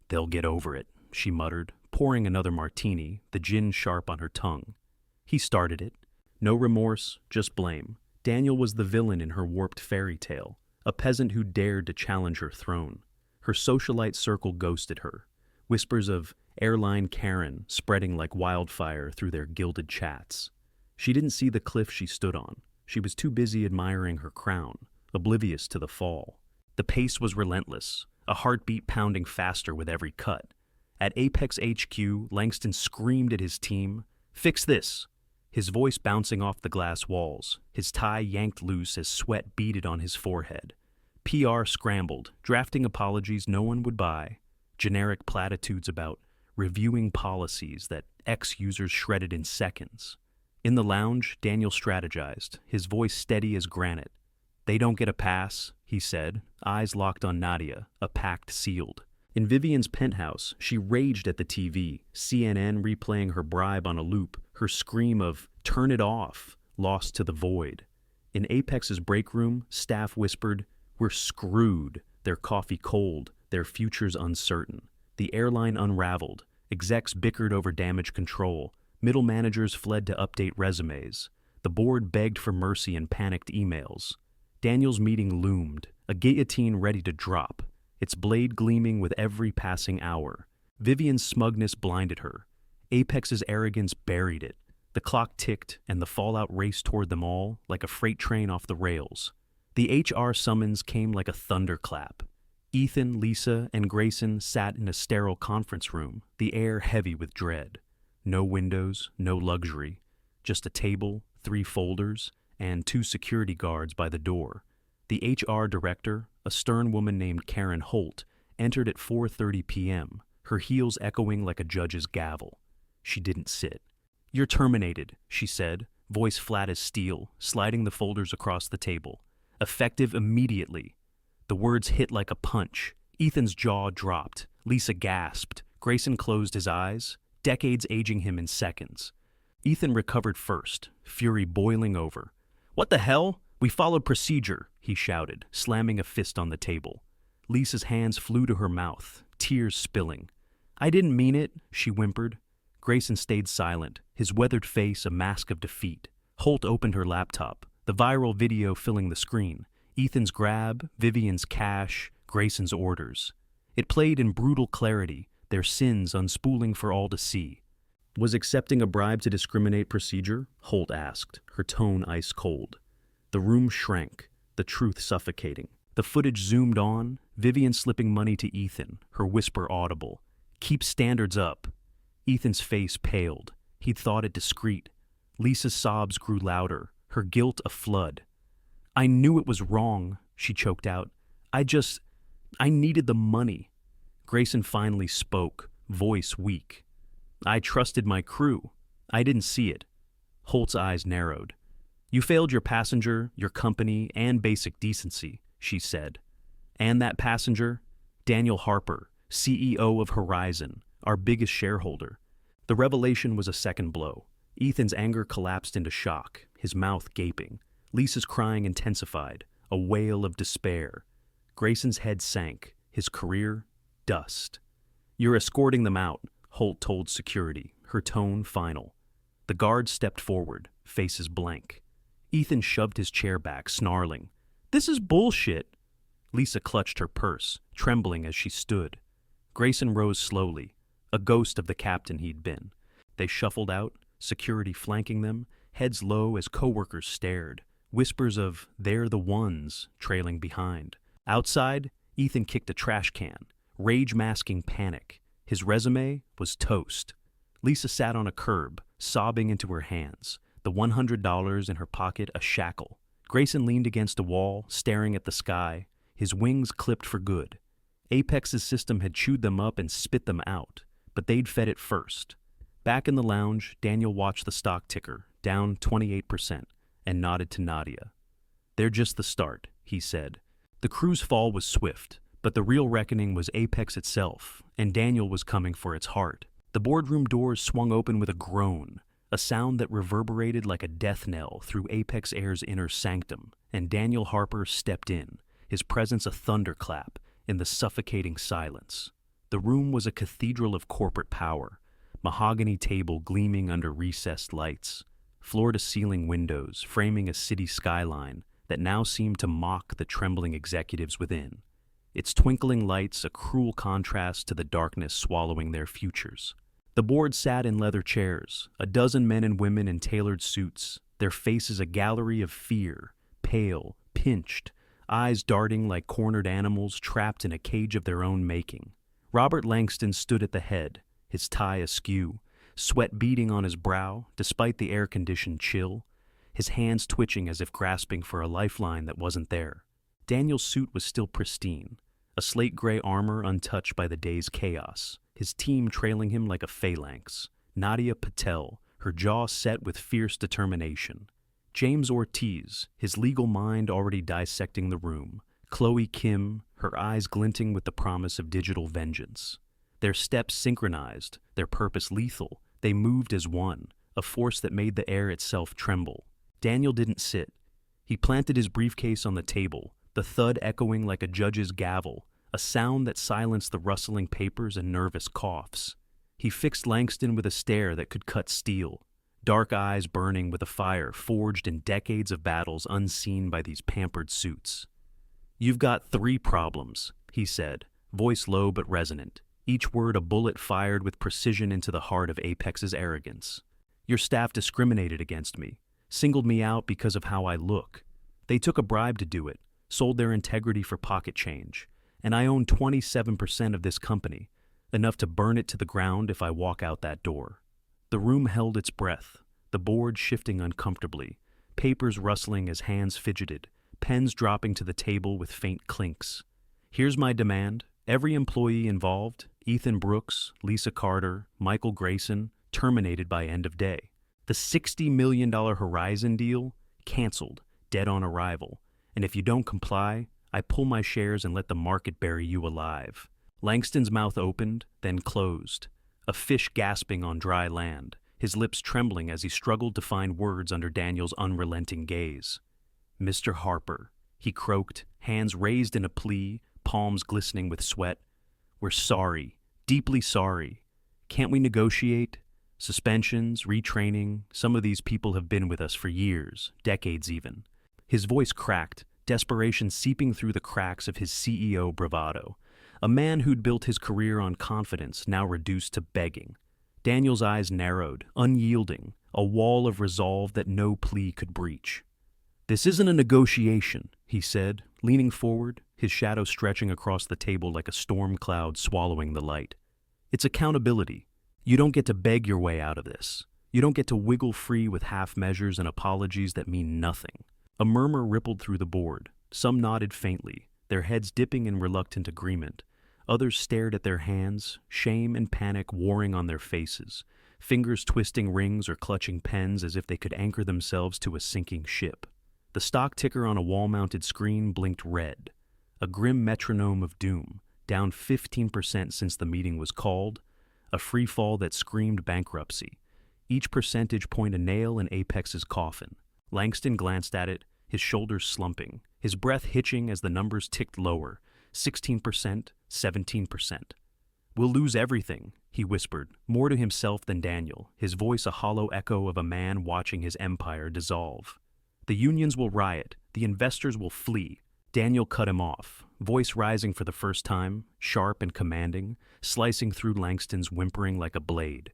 "They'll get over it," she muttered, pouring another martini, the gin sharp on her tongue. He started it. No remorse, just blame. Daniel was the villain in her warped fairy tale, a peasant who dared to challenge her throne. Her socialite circle ghosted her, whispers of airline Karen spreading like wildfire through their gilded chats. She didn't see the cliff she stood on. She was too busy admiring her crown, oblivious to the fall. The pace was relentless, a heartbeat pounding faster with every cut. At Apex HQ, Langston screamed at his team, "Fix this!" His voice bouncing off the glass walls, his tie yanked loose as sweat beaded on his forehead. PR scrambled, drafting apologies no one would buy, generic platitudes about reviewing policies that ex-users shredded in seconds. In the lounge, Daniel strategized, his voice steady as granite. "They don't get a pass," he said, eyes locked on Nadia, a pact sealed. In Vivian's penthouse, she raged at the TV, CNN replaying her bribe on a loop, her scream of "turn it off" lost to the void. In Apex's break room, staff whispered, "We're screwed," their coffee cold, their futures uncertain. The airline unraveled, execs bickered over damage control, middle managers fled to update resumes. The board begged for mercy in panicked emails. Daniel's meeting loomed, a guillotine ready to drop, its blade gleaming with every passing hour. Vivian's smugness blinded her. Apex's arrogance buried it. The clock ticked, and the fallout raced toward them all like a freight train off the rails. The HR summons came like a thunderclap. Ethan, Lisa, and Grayson sat in a sterile conference room, the air heavy with dread. No windows, no luxury, just a table, 3 folders, and 2 security guards by the door. The HR director, a stern woman named Karen Holt, entered at 4:30 p.m., her heels echoing like a judge's gavel. She didn't sit. "You're terminated," she said, voice flat as steel, sliding the folders across the table. "Effective immediately." The words hit like a punch. Ethan's jaw dropped. Lisa gasped. Grayson closed his eyes, decades aging him in seconds. Ethan recovered first, fury boiling over. "What the hell? We followed procedure," he shouted, slamming a fist on the table. Lisa's hands flew to her mouth, tears spilling. "I didn't mean it," she whimpered. Grayson stayed silent, his weathered face a mask of defeat. Holt opened her laptop, the viral video filling the screen. Ethan's grab, Vivian's cash, Grayson's orders. It played in brutal clarity, their sins unspooling for all to see. "Was accepting a bribe to discriminate procedure?" Holt asked, her tone ice cold. The room shrank, the truth suffocating. The footage zoomed on, Vivian slipping money to Ethan, her whisper audible. "Keep standards up." Ethan's face paled. He'd thought it discreet. Lisa's sobs grew louder, her guilt a flood. "I knew it was wrong," she choked out. I needed the money." Grayson finally spoke, voice weak. "I trusted my crew. I didn't see it." Holt's eyes narrowed. You failed your passenger, your company, and basic decency, she said. And that passenger? Daniel Harper, CEO of Horizon, our biggest shareholder. The revelation was a second blow. Ethan's anger collapsed into shock, his mouth gaping. Lisa's crying intensified, a wail of despair. Grayson's head sank, his career, dust. You're escorting them out, Holt told security, her tone final. The guards stepped forward, faces blank. Ethan shoved his chair back, snarling. This is bullshit. Lisa clutched her purse, trembling as she stood. Grayson rose slowly, a ghost of the captain he'd been. They shuffled out, security flanking them, heads low as coworkers stared, whispers of, "They're the ones," trailing behind. Outside, Ethan kicked a trash can, rage-masking panic. His resume was toast. Lisa sat on a curb, sobbing into her hands, the $100 in her pocket a shackle. Grayson leaned against a wall, staring at the sky, his wings clipped for good. Apex's system had chewed them up and spit them out, but they'd fed it first. Back in the lounge, Daniel watched the stock ticker, down 28%, and nodded to Nadia. They're just the start, he said. The crew's fall was swift, but the real reckoning was Apex itself, and Daniel was coming for its heart. The boardroom doors swung open with a groan, a sound that reverberated like a death knell through Apex Air's inner sanctum, and Daniel Harper stepped in, his presence a thunderclap in the suffocating silence. The room was a cathedral of corporate power, mahogany table gleaming under recessed lights, floor-to-ceiling windows framing a city skyline that now seemed to mock the trembling executives within, its twinkling lights a cruel contrast to the darkness swallowing their futures. The board sat in leather chairs, a dozen men and women in tailored suits, their faces a gallery of fear, pale, pinched, eyes darting like cornered animals trapped in a cage of their own making. Robert Langston stood at the head, his tie askew, sweat beading on his brow despite the air-conditioned chill, his hands twitching as if grasping for a lifeline that wasn't there. Daniel's suit was still pristine, a slate-gray armor untouched by the day's chaos, his team trailing him like a phalanx. Nadia Patel, her jaw set with fierce determination. James Ortiz, his legal mind already dissecting the room. Chloe Kim, her eyes glinting with the promise of digital vengeance. Their steps synchronized, their purpose lethal. They moved as one, a force that made the air itself tremble. Daniel didn't sit. He planted his briefcase on the table, the thud echoing like a judge's gavel, a sound that silenced the rustling papers and nervous coughs. He fixed Langston with a stare that could cut steel, dark eyes burning with a fire forged in decades of battles unseen by these pampered suits. "You've got 3 problems," he said, voice low but resonant, each word a bullet fired with precision into the heart of Apex's arrogance. "Your staff discriminated against me, singled me out because of how I look. They took a bribe to do it, sold their integrity for pocket change, and I own 27% of this company, enough to burn it to the ground if I walk out that door." The room held its breath, the board shifting uncomfortably, papers rustling as hands fidgeted, pens dropping to the table with faint clinks. "Here's my demand. Every employee involved, Ethan Brooks, Lisa Carter, Michael Grayson, terminated by end of day. The $60 million Horizon deal, canceled, dead on arrival. And if you don't comply, I pull my shares and let the market bury you alive." Langston's mouth opened, then closed, a fish gasping on dry land, his lips trembling as he struggled to find words under Daniel's unrelenting gaze. "Mr. Harper," he croaked, hands raised in a plea, palms glistening with sweat. "We're sorry, deeply sorry. Can't we negotiate? Suspensions, retraining, some of these people have been with us for years, decades even." His voice cracked, desperation seeping through the cracks of his CEO bravado. A man who'd built his career on confidence, now reduced to begging. Daniel's eyes narrowed, unyielding, a wall of resolve that no plea could breach. "This isn't a negotiation," he said, leaning forward, his shadow stretching across the table like a storm cloud swallowing the light. "It's accountability. You don't get to beg your way out of this. You don't get to wiggle free with half measures and apologies that mean nothing." A murmur rippled through the board. Some nodded faintly, their heads dipping in reluctant agreement. Others stared at their hands, shame and panic warring on their faces, fingers twisting rings or clutching pens as if they could anchor themselves to a sinking ship. The stock ticker on a wall-mounted screen blinked red, a grim metronome of doom, down 15% since the meeting was called, a free fall that screamed bankruptcy, each percentage point a nail in Apex's coffin. Langston glanced at it, his shoulders slumping, his breath hitching as the numbers ticked lower, 16%, 17%. "We'll lose everything," he whispered, more to himself than Daniel, his voice a hollow echo of a man watching his empire dissolve. "The unions will riot, the investors will flee." Daniel cut him off, voice rising for the first time, sharp and commanding, slicing through Langston's whimpering like a blade.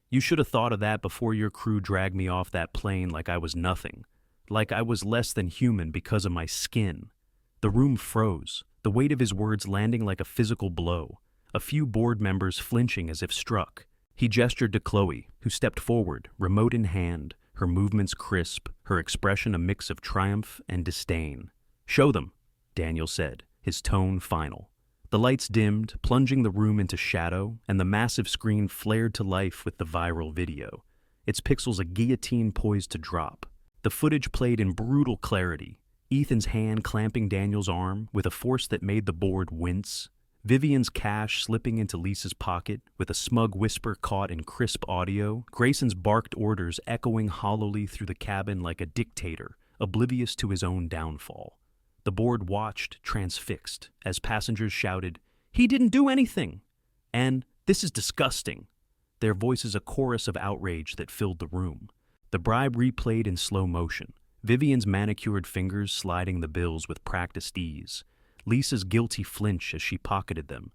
"You should have thought of that before your crew dragged me off that plane like I was nothing, like I was less than human because of my skin." The room froze, the weight of his words landing like a physical blow, a few board members flinching as if struck. He gestured to Chloe, who stepped forward, remote in hand, her movements crisp, her expression a mix of triumph and disdain. "Show them," Daniel said, his tone final. The lights dimmed, plunging the room into shadow, and the massive screen flared to life with the viral video, its pixels a guillotine poised to drop. The footage played in brutal clarity, Ethan's hand clamping Daniel's arm with a force that made the board wince, Vivian's cash slipping into Lisa's pocket with a smug whisper caught in crisp audio, Grayson's barked orders echoing hollowly through the cabin like a dictator, oblivious to his own downfall. The board watched, transfixed, as passengers shouted, "He didn't do anything!" and "This is disgusting!" Their voices a chorus of outrage that filled the room. The bribe replayed in slow motion, Vivian's manicured fingers sliding the bills with practiced ease, Lisa's guilty flinch as she pocketed them,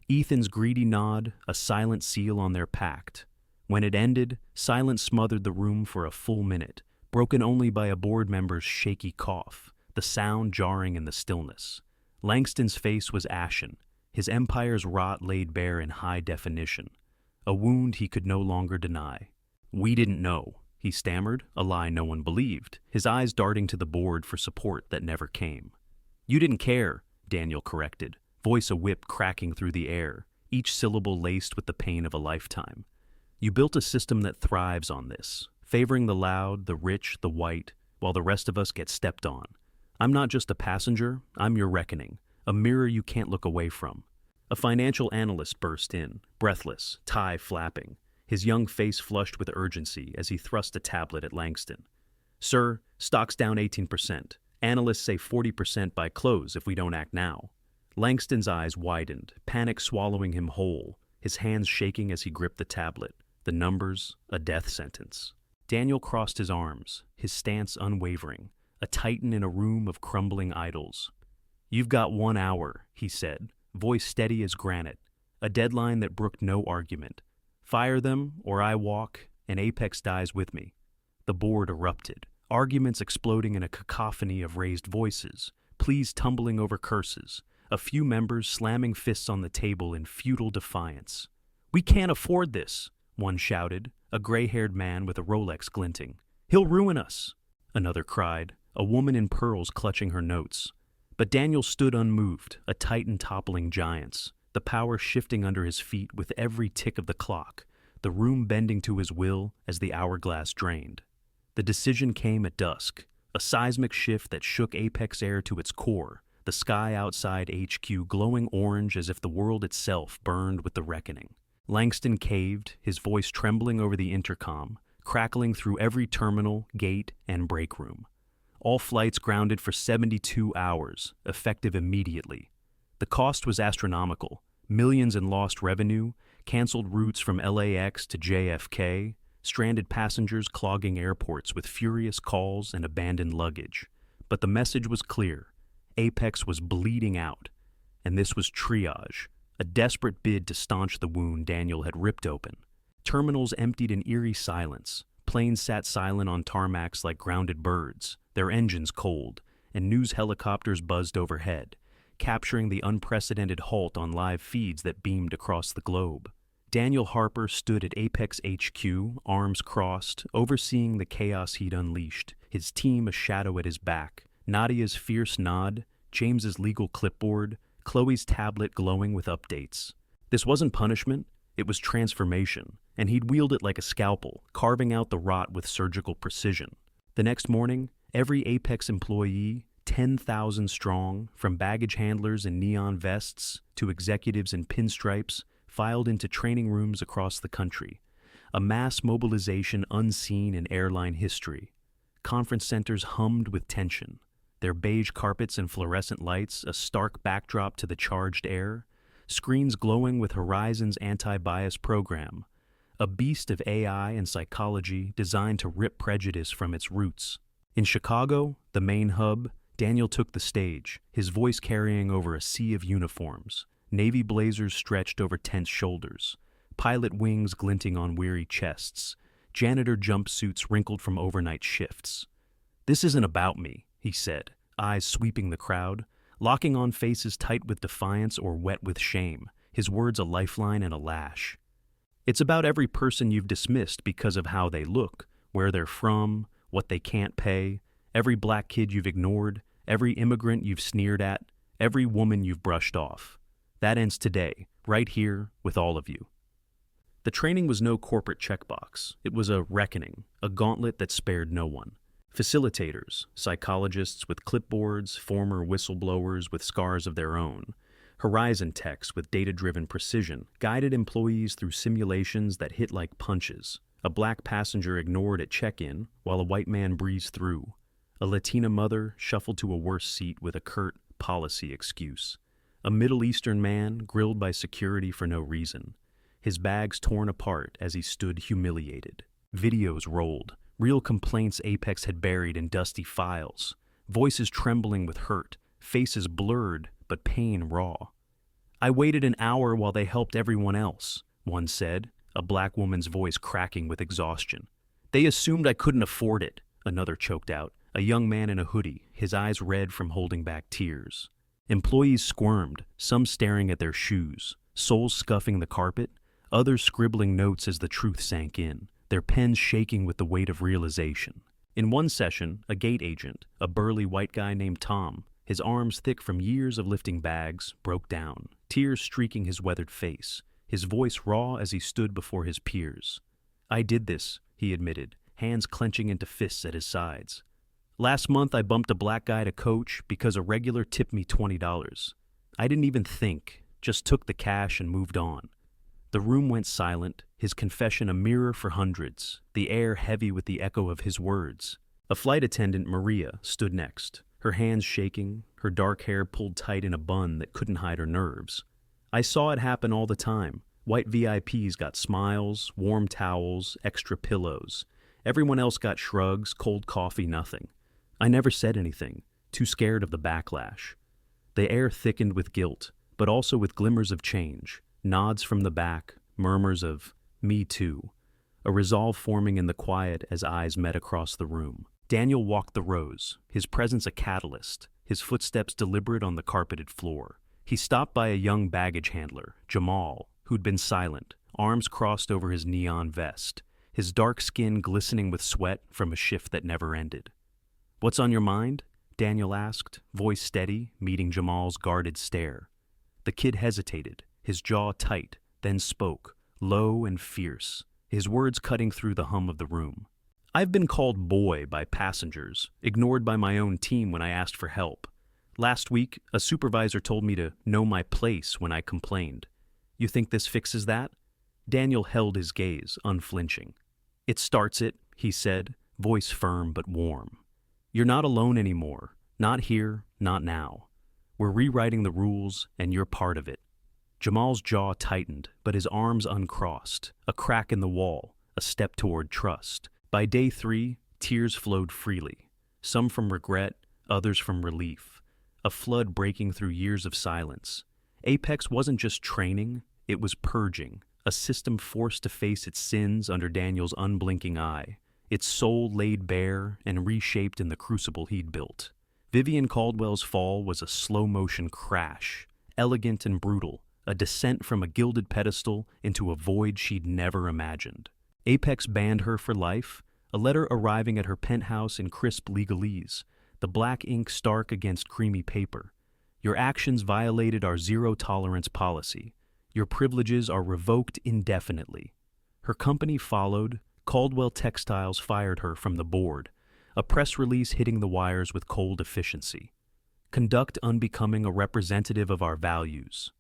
Ethan's greedy nod, a silent seal on their pact. When it ended, silence smothered the room for a full minute, broken only by a board member's shaky cough, the sound jarring in the stillness. Langston's face was ashen, his empire's rot laid bare in high definition, a wound he could no longer deny. "We didn't know," he stammered, a lie no one believed, his eyes darting to the board for support that never came. "You didn't care," Daniel corrected, voice a whip cracking through the air, each syllable laced with the pain of a lifetime. "You built a system that thrives on this, favoring the loud, the rich, the white, while the rest of us get stepped on. I'm not just a passenger, I'm your reckoning, a mirror you can't look away from." A financial analyst burst in, breathless, tie flapping, his young face flushed with urgency as he thrust a tablet at Langston. "Sir, stock's down 18%. Analysts say 40% by close if we don't act now." Langston's eyes widened, panic swallowing him whole, his hands shaking as he gripped the tablet, the numbers a death sentence. Daniel crossed his arms, his stance unwavering, a titan in a room of crumbling idols. "You've got 1 hour," he said, voice steady as granite, a deadline that brooked no argument. "Fire them, or I walk, and Apex dies with me." The board erupted, arguments exploding in a cacophony of raised voices, pleas tumbling over curses, a few members slamming fists on the table in futile defiance. "We can't afford this," one shouted, a gray-haired man with a Rolex glinting. "He'll ruin us," another cried, a woman in pearls clutching her notes. But Daniel stood unmoved, a titan toppling giants, the power shifting under his feet with every tick of the clock, the room bending to his will as the hourglass drained. The decision came at dusk, a seismic shift that shook Apex Air to its core, the sky outside HQ glowing orange as if the world itself burned with the reckoning. Langston caved, his voice trembling over the intercom, crackling through every terminal, gate, and break room. All flights grounded for 72 hours, effective immediately. The cost was astronomical, millions in lost revenue, canceled routes from LAX to JFK, stranded passengers clogging airports with furious calls and abandoned luggage. But the message was clear. Apex was bleeding out, and this was triage, a desperate bid to staunch the wound Daniel had ripped open. Terminals emptied in eerie silence, planes sat silent on tarmacs like grounded birds, their engines cold, and news helicopters buzzed overhead, capturing the unprecedented halt on live feeds that beamed across the globe. Daniel Harper stood at Apex HQ, arms crossed, overseeing the chaos he'd unleashed, his team a shadow at his back, Nadia's fierce nod, James's legal clipboard, Chloe's tablet glowing with updates. This wasn't punishment, It was transformation, and he'd wield it like a scalpel, carving out the rot with surgical precision. The next morning, every Apex employee, 10,000 strong, from baggage handlers in neon vests to executives in pinstripes, filed into training rooms across the country. A mass mobilization unseen in airline history. Conference centers hummed with tension, their beige carpets and fluorescent lights a stark backdrop to the charged air, screens glowing with Horizon's anti-bias program, a beast of AI and psychology designed to rip prejudice from its roots. In Chicago, the main hub, Daniel took the stage, his voice carrying over a sea of uniforms, navy blazers stretched over tense shoulders, pilot wings glinting on weary chests, janitor jumpsuits wrinkled from overnight shifts. "This isn't about me," he said, eyes sweeping the crowd, locking on faces tight with defiance or wet with shame, his words a lifeline and a lash. "It's about every person you've dismissed because of how they look, where they're from, what they can't pay, every black kid you've ignored, every immigrant you've sneered at, every woman you've brushed off. That ends today, right here, with all of you." The training was no corporate checkbox. It was a reckoning, a gauntlet that spared no one. Facilitators, psychologists with clipboards, former whistleblowers with scars of their own, Horizon techs with data-driven precision guided employees through simulations that hit like punches. A black passenger ignored at check-in while a white man breezed through. A Latina mother shuffled to a worse seat with a curt policy excuse. A Middle Eastern man grilled by security for no reason. His bags torn apart as he stood humiliated. Videos rolled, real complaints Apex had buried in dusty files, voices trembling with hurt, faces blurred but pain raw. "I waited an hour while they helped everyone else," one said, a black woman's voice cracking with exhaustion. "They assumed I couldn't afford it," another choked out, a young man in a hoodie, his eyes red from holding back tears. Employees squirmed, some staring at their shoes, soles scuffing the carpet, others scribbling notes as the truth sank in, their pens shaking with the weight of realization. In one session, a gate agent, a burly white guy named Tom, his arms thick from years of lifting bags, broke down, tears streaking his weathered face, his voice raw as he stood before his peers. "I did this," he admitted, hands clenching into fists at his sides. "Last month I bumped a black guy to coach because a regular tipped me $20. I didn't even think, just took the cash and moved on." The room went silent, his confession a mirror for hundreds, the air heavy with the echo of his words. A flight attendant, Maria, stood next, her hands shaking, her dark hair pulled tight in a bun that couldn't hide her nerves. "I saw it happen all the time. White VIPs got smiles, warm towels, extra pillows. Everyone else got shrugs, cold coffee, nothing. I never said anything, too scared of the backlash." The air thickened with guilt, but also with glimmers of change. Nods from the back, murmurs of, "Me too." A resolve forming in the quiet as eyes met across the room. Daniel walked the rows, his presence a catalyst, his footsteps deliberate on the carpeted floor. He stopped by a young baggage handler, Jamal, who'd been silent, arms crossed over his neon vest, his dark skin glistening with sweat from a shift that never ended. "What's on your mind?" Daniel asked, voice steady, meeting Jamal's guarded stare. The kid hesitated, his jaw tight, then spoke, low and fierce, his words cutting through the hum of the room. "I've been called boy by passengers, ignored by my own team when I asked for help. Last week, a supervisor told me to know my place when I complained. You think this fixes that?" Daniel held his gaze, unflinching. "It starts it," he said, voice firm but warm. "You're not alone anymore, not here, not now. We're rewriting the rules, and you're part of it." Jamal's jaw tightened, but his arms uncrossed, a crack in the wall, a step toward trust. By day 3, tears flowed freely, some from regret, others from relief, a flood breaking through years of silence. Apex wasn't just training, it was purging, a system forced to face its sins under Daniel's unblinking eye, its soul laid bare and reshaped in the crucible he'd built. Vivian Caldwell's fall was a slow-motion crash, elegant and brutal, a descent from a gilded pedestal into a void she'd never imagined. Apex banned her for life, a letter arriving at her penthouse in crisp legalese, the black ink stark against creamy paper. "Your actions violated our zero-tolerance policy. Your privileges are revoked indefinitely. Her company followed. Caldwell Textiles fired her from the board, a press release hitting the wires with cold efficiency. Conduct unbecoming a representative of our values.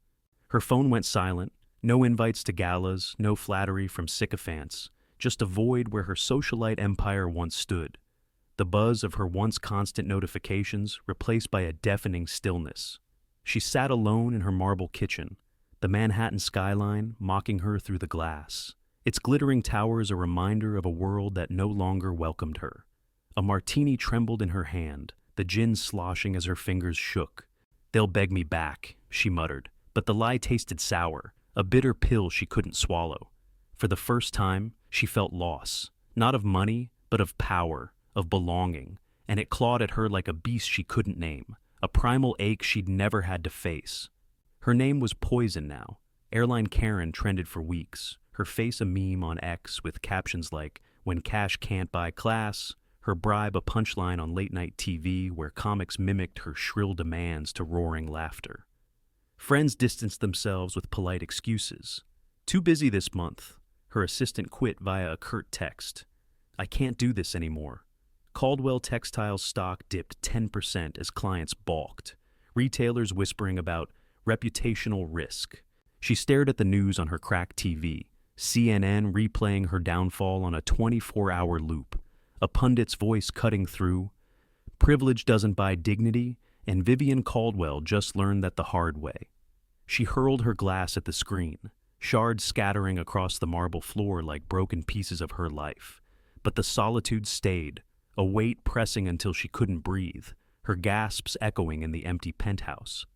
Her phone went silent, no invites to galas, no flattery from sycophants, just a void where her socialite empire once stood. The buzz of her once constant notifications replaced by a deafening stillness. She sat alone in her marble kitchen, the Manhattan skyline mocking her through the glass, its glittering towers a reminder of a world that no longer welcomed her. A martini trembled in her hand, the gin sloshing as her fingers shook. "They'll beg me back," she muttered, but the lie tasted sour, a bitter pill she couldn't swallow. For the first time, she felt loss, not of money, but of power, of belonging, and it clawed at her like a beast she couldn't name, a primal ache she'd never had to face. Her name was Poison now. Airline Karen trended for weeks, her face a meme on X with captions like, "When cash can't buy class," her bribe a punchline on late-night TV where comics mimicked her shrill demands to roaring laughter. Friends distanced themselves with polite excuses. "Too busy this month." Her assistant quit via a curt text. "I can't do this anymore." Caldwell Textiles stock dipped 10% as clients balked, retailers whispering about reputational risk. She stared at the news on her cracked TV, CNN replaying her downfall on a 24-hour loop, a pundit's voice cutting through. Privilege doesn't buy dignity, and Vivian Caldwell just learned that the hard way. She hurled her glass at the screen, shards scattering across the marble floor like broken pieces of her life. But the solitude stayed, a weight pressing until she couldn't breathe, her gasps echoing in the empty penthouse.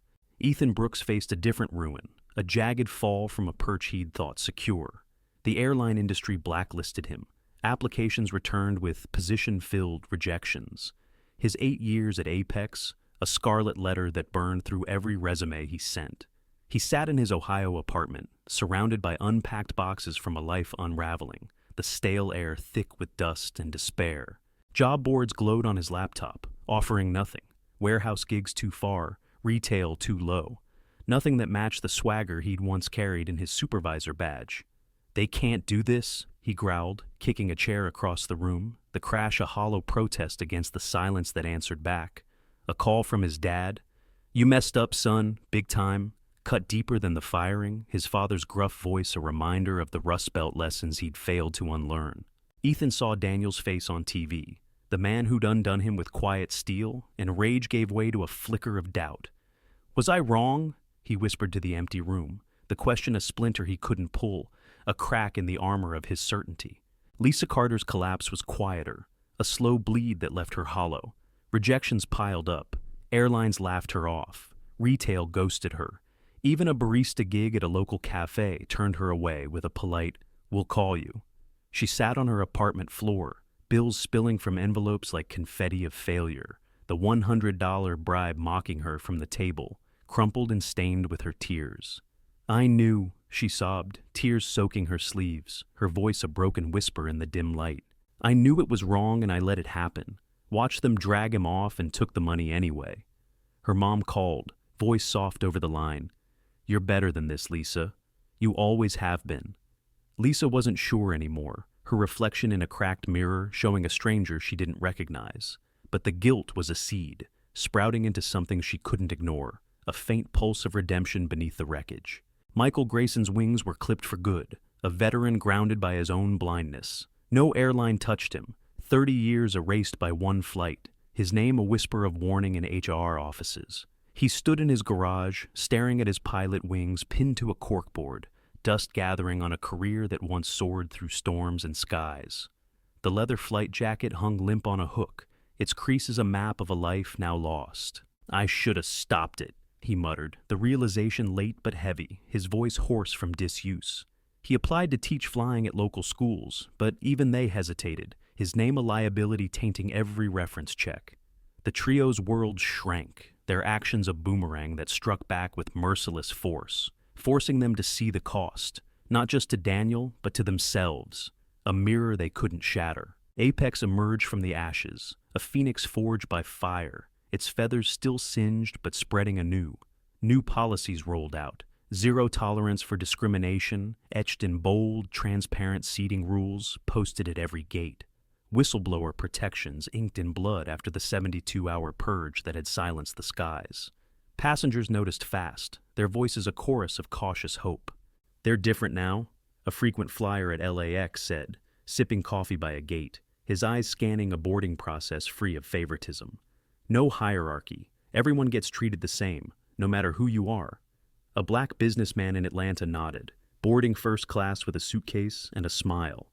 Ethan Brooks faced a different ruin, a jagged fall from a perch he'd thought secure. The airline industry blacklisted him, applications returned with position-filled rejections. His 8 years at Apex, a scarlet letter that burned through every resume he sent. He sat in his Ohio apartment, surrounded by unpacked boxes from a life unraveling, the stale air thick with dust and despair. Job boards glowed on his laptop, offering nothing. Warehouse gigs too far, retail too low. Nothing that matched the swagger he'd once carried in his supervisor badge. "They can't do this," he growled, kicking a chair across the room, the crash a hollow protest against the silence that answered back. A call from his dad. "You messed up, son, big time." Cut deeper than the firing, his father's gruff voice a reminder of the Rust Belt lessons he'd failed to unlearn. Ethan saw Daniel's face on TV, the man who'd undone him with quiet steel, and rage gave way to a flicker of doubt. "Was I wrong?" he whispered to the empty room, the question a splinter he couldn't pull, a crack in the armor of his certainty. Lisa Carter's collapse was quieter, a slow bleed that left her hollow. Rejections piled up. Airlines laughed her off. Retail ghosted her. Even a barista gig at a local cafe turned her away with a polite, "We'll call you." She sat on her apartment floor, bills spilling from envelopes like confetti of failure, the $100 bribe mocking her from the table, crumpled and stained with her tears. "I knew," she sobbed, tears soaking her sleeves, her voice a broken whisper in the dim light. "I knew it was wrong and I let it happen. Watched them drag him off and took the money anyway." Her mom called, voice soft over the line. "You're better than this, Lisa. You always have been." Lisa wasn't sure anymore, her reflection in a cracked mirror showing a stranger she didn't recognize. But the guilt was a seed, sprouting into something she couldn't ignore, a faint pulse of redemption beneath the wreckage. Michael Grayson's wings were clipped for good, a veteran grounded by his own blindness. No airline touched him, 30 years erased by one flight, his name a whisper of warning in HR offices. He stood in his garage, staring at his pilot wings pinned to a corkboard, dust gathering on a career that once soared through storms and skies. The leather flight jacket hung limp on a hook, its creases a map of a life now lost. "I should have stopped it," he muttered, the realization late but heavy, his voice hoarse from disuse. He applied to teach flying at local schools, but even they hesitated, his name a liability tainting every reference check. The trio's world shrank, their actions a boomerang that struck back with merciless force, forcing them to see the cost, not just to Daniel, but to themselves, a mirror they couldn't shatter. Apex emerged from the ashes, a phoenix forged by fire, its feathers still singed but spreading anew. New policies rolled out, Zero tolerance for discrimination, etched in bold, transparent seating rules, posted at every gate. Whistleblower protections inked in blood after the 72-hour purge that had silenced the skies. Passengers noticed fast, their voices a chorus of cautious hope. "They're different now," a frequent flyer at LAX said, sipping coffee by a gate, his eyes scanning a boarding process free of favoritism. "No hierarchy. Everyone gets treated the same, no matter who you are." A black businessman in Atlanta nodded, boarding first class with a suitcase and a smile.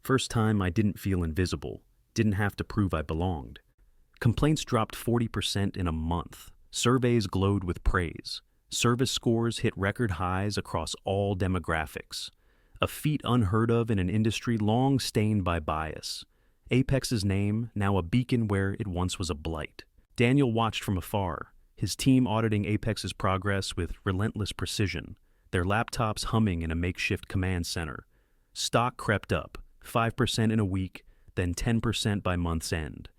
"First time I didn't feel invisible, didn't have to prove I belonged." Complaints dropped 40% in a month. Surveys glowed with praise. Service scores hit record highs across all demographics. A feat unheard of in an industry long stained by bias. Apex's name, now a beacon where it once was a blight. Daniel watched from afar, his team auditing Apex's progress with relentless precision, their laptops humming in a makeshift command center. Stock crept up, 5% in a week, then 10% by month's end.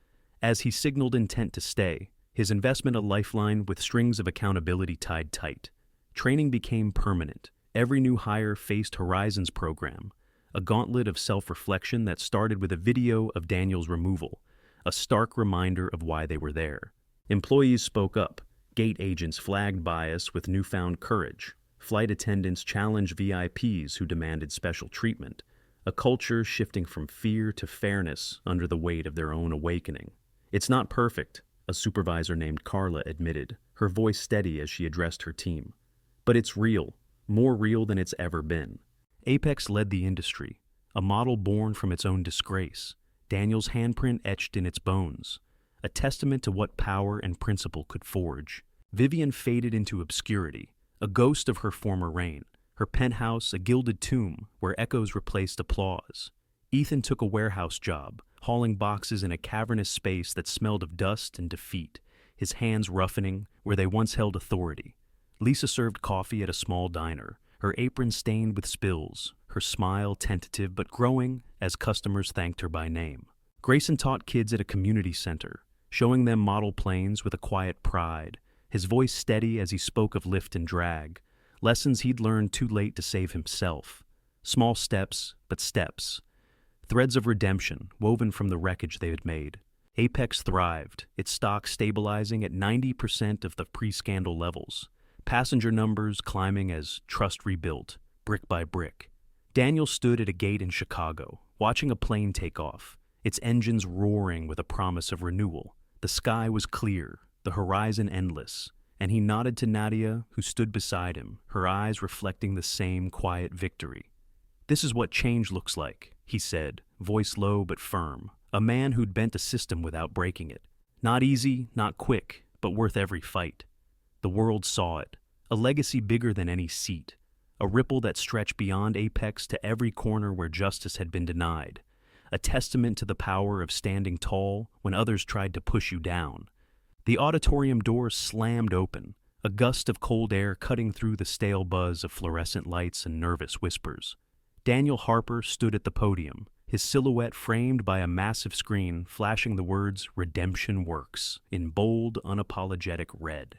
As he signaled intent to stay, his investment a lifeline with strings of accountability tied tight. Training became permanent. Every new hire faced Horizon's program, a gauntlet of self-reflection that started with a video of Daniel's removal, a stark reminder of why they were there. Employees spoke up. Gate agents flagged bias with newfound courage. Flight attendants challenged VIPs who demanded special treatment. A culture shifting from fear to fairness under the weight of their own awakening. "It's not perfect," a supervisor named Carla admitted, her voice steady as she addressed her team. "But it's real, more real than it's ever been." Apex led the industry, a model born from its own disgrace, Daniel's handprint etched in its bones, a testament to what power and principle could forge. Vivian faded into obscurity, a ghost of her former reign, her penthouse a gilded tomb where echoes replaced applause. Ethan took a warehouse job, hauling boxes in a cavernous space that smelled of dust and defeat, his hands roughening where they once held authority. Lisa served coffee at a small diner, her apron stained with spills, her smile tentative but growing as customers thanked her by name. Grayson taught kids at a community center, showing them model planes with a quiet pride, his voice steady as he spoke of lift and drag, lessons he'd learned too late to save himself. Small steps, but steps. Threads of redemption woven from the wreckage they had made. Apex thrived, its stock stabilizing at 90% of the pre-scandal levels, passenger numbers climbing as trust rebuilt, brick by brick. Daniel stood at a gate in Chicago, watching a plane take off, its engines roaring with a promise of renewal. The sky was clear, the horizon endless, and he nodded to Nadia, who stood beside him, her eyes reflecting the same quiet victory. "This is what change looks like," he said, voice low but firm, a man who'd bent a system without breaking it. Not easy, not quick, but worth every fight. The world saw it, a legacy bigger than any seat, a ripple that stretched beyond Apex to every corner where justice had been denied, a testament to the power of standing tall when others tried to push you down. The auditorium doors slammed open, a gust of cold air cutting through the stale buzz of fluorescent lights and nervous whispers. Daniel Harper stood at the podium, his silhouette framed by a massive screen flashing the words "Redemption Works" in bold, unapologetic red.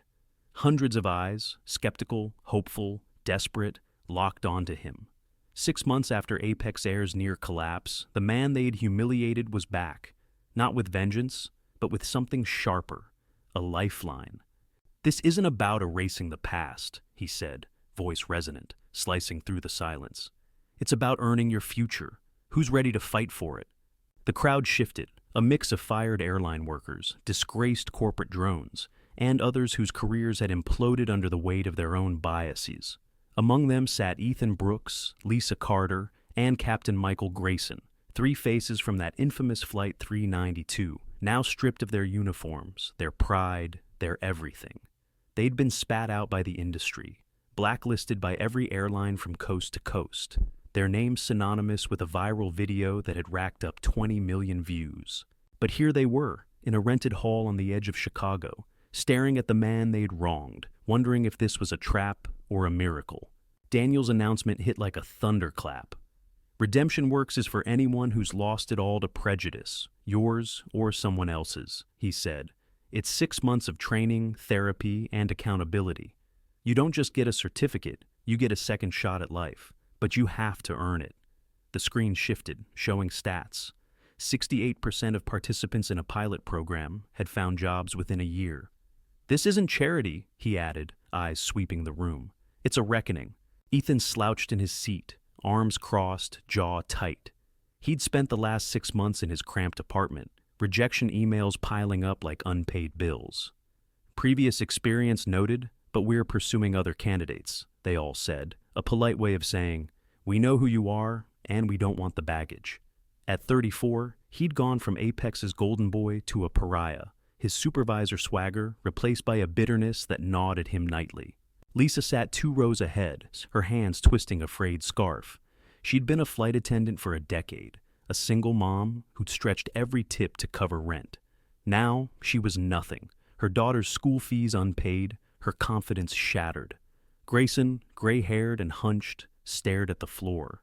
Hundreds of eyes, skeptical, hopeful, desperate, locked onto him. 6 months after Apex Air's near collapse, the man they had humiliated was back, not with vengeance, but with something sharper. A lifeline. "This isn't about erasing the past," he said, voice resonant, slicing through the silence. "It's about earning your future. Who's ready to fight for it?" The crowd shifted, a mix of fired airline workers, disgraced corporate drones, and others whose careers had imploded under the weight of their own biases. Among them sat Ethan Brooks, Lisa Carter, and Captain Michael Grayson, three faces from that infamous Flight 392, now stripped of their uniforms, their pride, their everything. They'd been spat out by the industry, blacklisted by every airline from coast to coast, their names synonymous with a viral video that had racked up 20 million views. But here they were, in a rented hall on the edge of Chicago, staring at the man they'd wronged, wondering if this was a trap or a miracle. Daniel's announcement hit like a thunderclap. "Redemption Works is for anyone who's lost it all to prejudice, yours or someone else's," he said. "It's 6 months of training, therapy, and accountability. You don't just get a certificate, You get a second shot at life, but you have to earn it. The screen shifted, showing stats. 68% of participants in a pilot program had found jobs within a year. This isn't charity, he added, eyes sweeping the room. It's a reckoning. Ethan slouched in his seat, arms crossed, jaw tight. He'd spent the last 6 months in his cramped apartment, rejection emails piling up like unpaid bills. Previous experience noted, but we're pursuing other candidates, they all said, a polite way of saying, we know who you are, and we don't want the baggage. At 34, he'd gone from Apex's golden boy to a pariah, his supervisor swagger replaced by a bitterness that gnawed at him nightly. Lisa sat 2 rows ahead, her hands twisting a frayed scarf. She'd been a flight attendant for a decade, a single mom who'd stretched every tip to cover rent. Now, she was nothing, her daughter's school fees unpaid, her confidence shattered. Grayson, gray-haired and hunched, stared at the floor.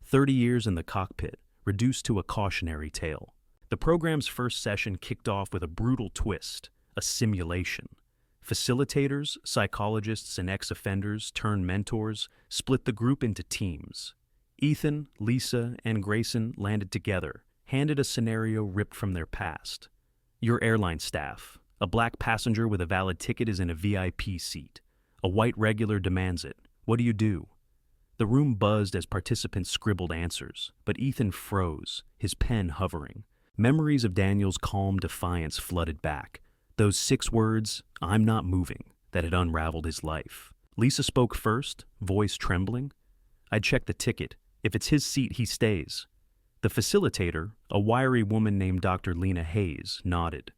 30 years in the cockpit, reduced to a cautionary tale. The program's first session kicked off with a brutal twist, a simulation. Facilitators, psychologists, and ex-offenders turned mentors split the group into teams. Ethan, Lisa, and Grayson landed together, handed a scenario ripped from their past. Your airline staff. A black passenger with a valid ticket is in a VIP seat. A white regular demands it. What do you do? The room buzzed as participants scribbled answers, but Ethan froze, his pen hovering. Memories of Daniel's calm defiance flooded back. Those 6 words, I'm not moving, that had unraveled his life. Lisa spoke first, voice trembling. I'd check the ticket. If it's his seat, he stays. The facilitator, a wiry woman named Dr. Lena Hayes, nodded.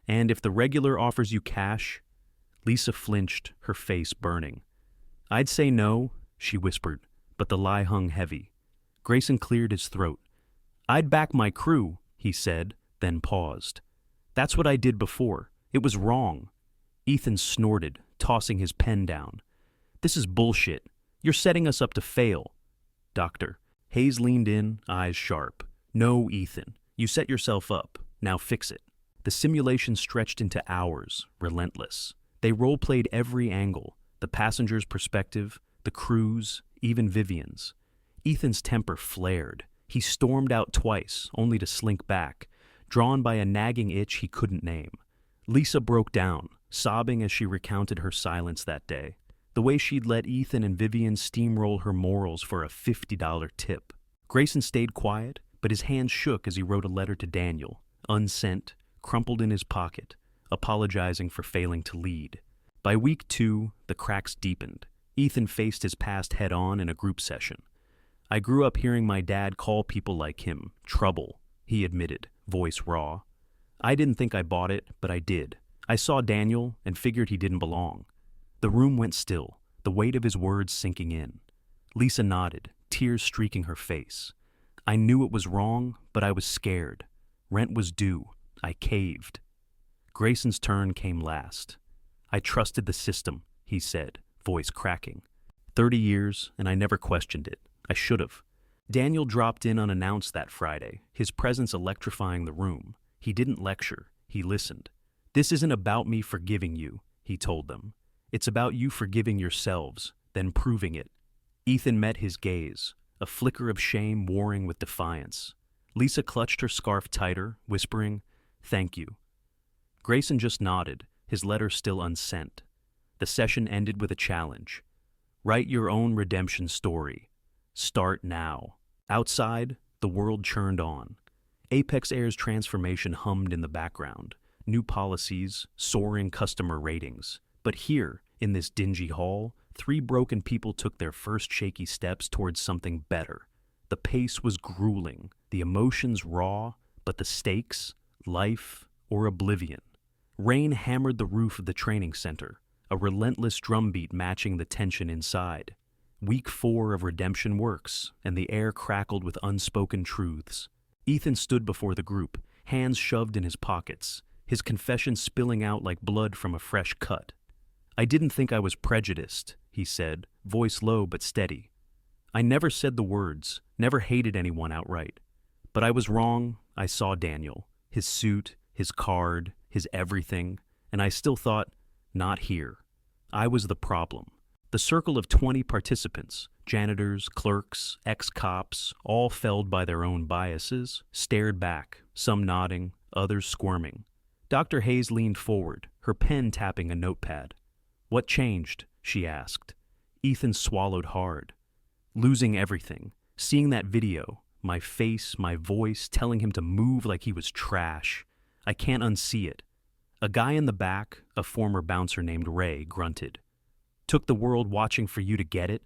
And if the regular offers you cash? Lisa flinched, her face burning. I'd say no, she whispered, but the lie hung heavy. Grayson cleared his throat. I'd back my crew, he said, then paused. That's what I did before. It was wrong. Ethan snorted, tossing his pen down. This is bullshit. You're setting us up to fail. Doctor. Hayes leaned in, eyes sharp. No, Ethan. You set yourself up. Now fix it. The simulation stretched into hours, relentless. They role-played every angle, the passenger's perspective, the crew's, even Vivian's. Ethan's temper flared. He stormed out twice, only to slink back, drawn by a nagging itch he couldn't name. Lisa broke down, sobbing as she recounted her silence that day, the way she'd let Ethan and Vivian steamroll her morals for a $50 tip. Grayson stayed quiet, but his hands shook as he wrote a letter to Daniel, unsent, crumpled in his pocket, apologizing for failing to lead. By week 2, the cracks deepened. Ethan faced his past head-on in a group session. I grew up hearing my dad call people like him trouble, he admitted, voice raw. I didn't think I bought it, but I did. I saw Daniel and figured he didn't belong. The room went still, the weight of his words sinking in. Lisa nodded, tears streaking her face. I knew it was wrong, but I was scared. Rent was due. I caved. Grayson's turn came last. I trusted the system, he said, voice cracking. 30 years, and I never questioned it. I should have. Daniel dropped in unannounced that Friday, his presence electrifying the room. He didn't lecture. He listened. This isn't about me forgiving you, he told them. It's about you forgiving yourselves, then proving it. Ethan met his gaze, a flicker of shame warring with defiance. Lisa clutched her scarf tighter, whispering, "Thank you." Grayson just nodded, his letter still unsent. The session ended with a challenge. Write your own redemption story. Start now. Outside, the world churned on. Apex Air's transformation hummed in the background. New policies, soaring customer ratings. But here, in this dingy hall, 3 broken people took their first shaky steps towards something better. The pace was grueling, the emotions raw, but the stakes, life or oblivion. Rain hammered the roof of the training center, a relentless drumbeat matching the tension inside. Week 4 of Redemption works, and the air crackled with unspoken truths. Ethan stood before the group, hands shoved in his pockets, his confession spilling out like blood from a fresh cut. I didn't think I was prejudiced, he said, voice low but steady. I never said the words, never hated anyone outright. But I was wrong. I saw Daniel, his suit, his card, his everything, and I still thought, not here. I was the problem. The circle of 20 participants, janitors, clerks, ex-cops, all felled by their own biases, stared back, some nodding, others squirming. Dr. Hayes leaned forward, her pen tapping a notepad. "What changed?" she asked. Ethan swallowed hard. Losing everything, seeing that video, my face, my voice, telling him to move like he was trash. I can't unsee it. A guy in the back, a former bouncer named Ray, grunted. "Took the world watching for you to get it?"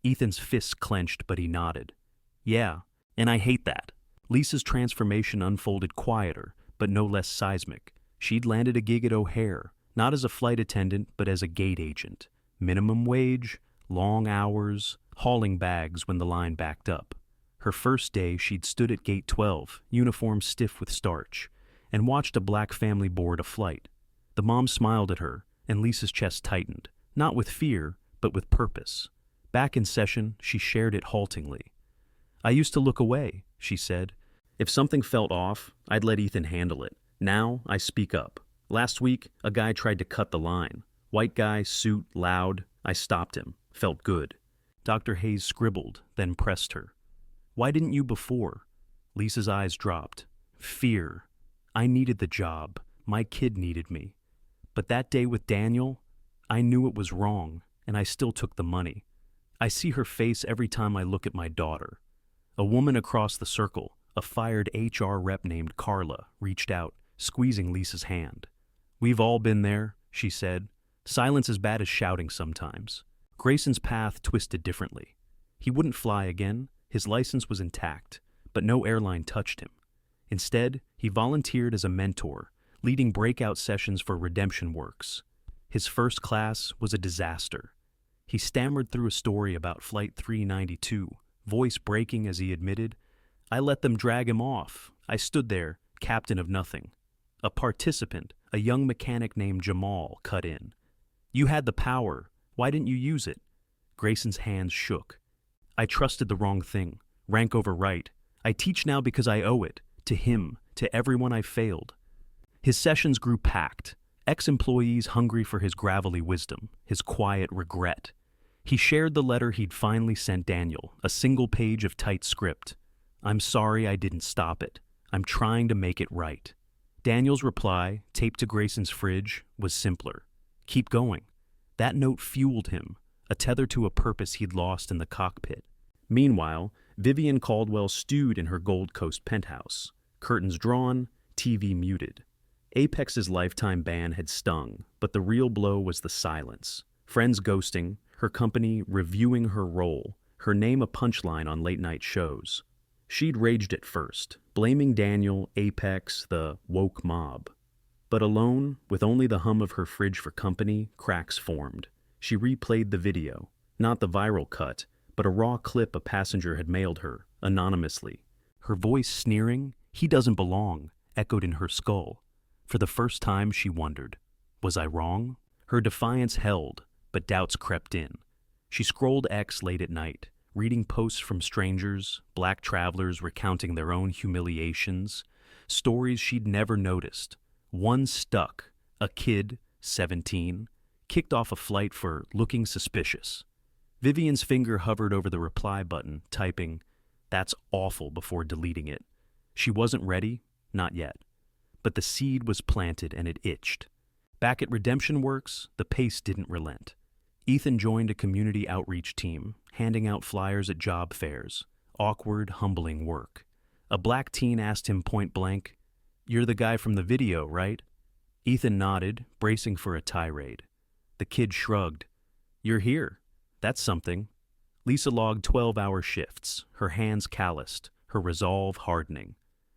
Ethan's fists clenched, but he nodded. "Yeah, and I hate that." Lisa's transformation unfolded quieter, but no less seismic. She'd landed a gig at O'Hare, not as a flight attendant, but as a gate agent. Minimum wage, long hours, hauling bags when the line backed up. Her first day, she'd stood at gate 12, uniform stiff with starch, and watched a black family board a flight. The mom smiled at her, and Lisa's chest tightened, not with fear, but with purpose. Back in session, she shared it haltingly. "I used to look away," she said. "If something felt off, I'd let Ethan handle it. Now, I speak up. Last week, a guy tried to cut the line. White guy, suit, loud. I stopped him. Felt good." Dr. Hayes scribbled, then pressed her. "Why didn't you before?" Lisa's eyes dropped. "Fear. I needed the job. My kid needed me. But that day with Daniel, I knew it was wrong, and I still took the money. I see her face every time I look at my daughter." A woman across the circle, a fired HR rep named Carla, reached out, squeezing Lisa's hand. "We've all been there," she said. "Silence as bad as shouting sometimes." Grayson's path twisted differently. He wouldn't fly again, his license was intact, but no airline touched him. Instead, he volunteered as a mentor, leading breakout sessions for Redemption Works. His first class was a disaster. He stammered through a story about Flight 392, voice breaking as he admitted, "I let them drag him off. I stood there, captain of nothing." A participant, a young mechanic named Jamal, cut in. "You had the power. Why didn't you use it?" Grayson's hands shook. "I trusted the wrong thing. Rank over right. I teach now because I owe it. To him, to everyone I failed." His sessions grew packed. Ex-employees hungry for his gravelly wisdom, his quiet regret. He shared the letter he'd finally sent Daniel, a single page of tight script. "I'm sorry I didn't stop it. I'm trying to make it right." Daniel's reply, taped to Grayson's fridge, was simpler. "Keep going." That note fueled him, a tether to a purpose he'd lost in the cockpit. Meanwhile, Vivian Caldwell stewed in her Gold Coast penthouse. Curtains drawn, TV muted. Apex's lifetime ban had stung, but the real blow was the silence. Friends ghosting, her company reviewing her role, her name a punchline on late-night shows. She'd raged at first, blaming Daniel, Apex, the woke mob. But alone, with only the hum of her fridge for company, cracks formed. She replayed the video, not the viral cut, but a raw clip a passenger had mailed her, anonymously. Her voice sneering, "He doesn't belong," echoed in her skull. For the first time, she wondered, was I wrong? Her defiance held, but doubts crept in. She scrolled X late at night, reading posts from strangers, black travelers recounting their own humiliations, stories she'd never noticed. One stuck, a kid, 17, kicked off a flight for looking suspicious. Vivian's finger hovered over the reply button, typing, "That's awful," before deleting it. She wasn't ready, not yet. But the seed was planted and it itched. Back at Redemption Works, the pace didn't relent. Ethan joined a community outreach team, handing out flyers at job fairs. Awkward, humbling work. A black teen asked him point blank, "You're the guy from the video, right?" Ethan nodded, bracing for a tirade. The kid shrugged. "You're here. That's something." Lisa logged 12-hour shifts, her hands calloused, her resolve hardening.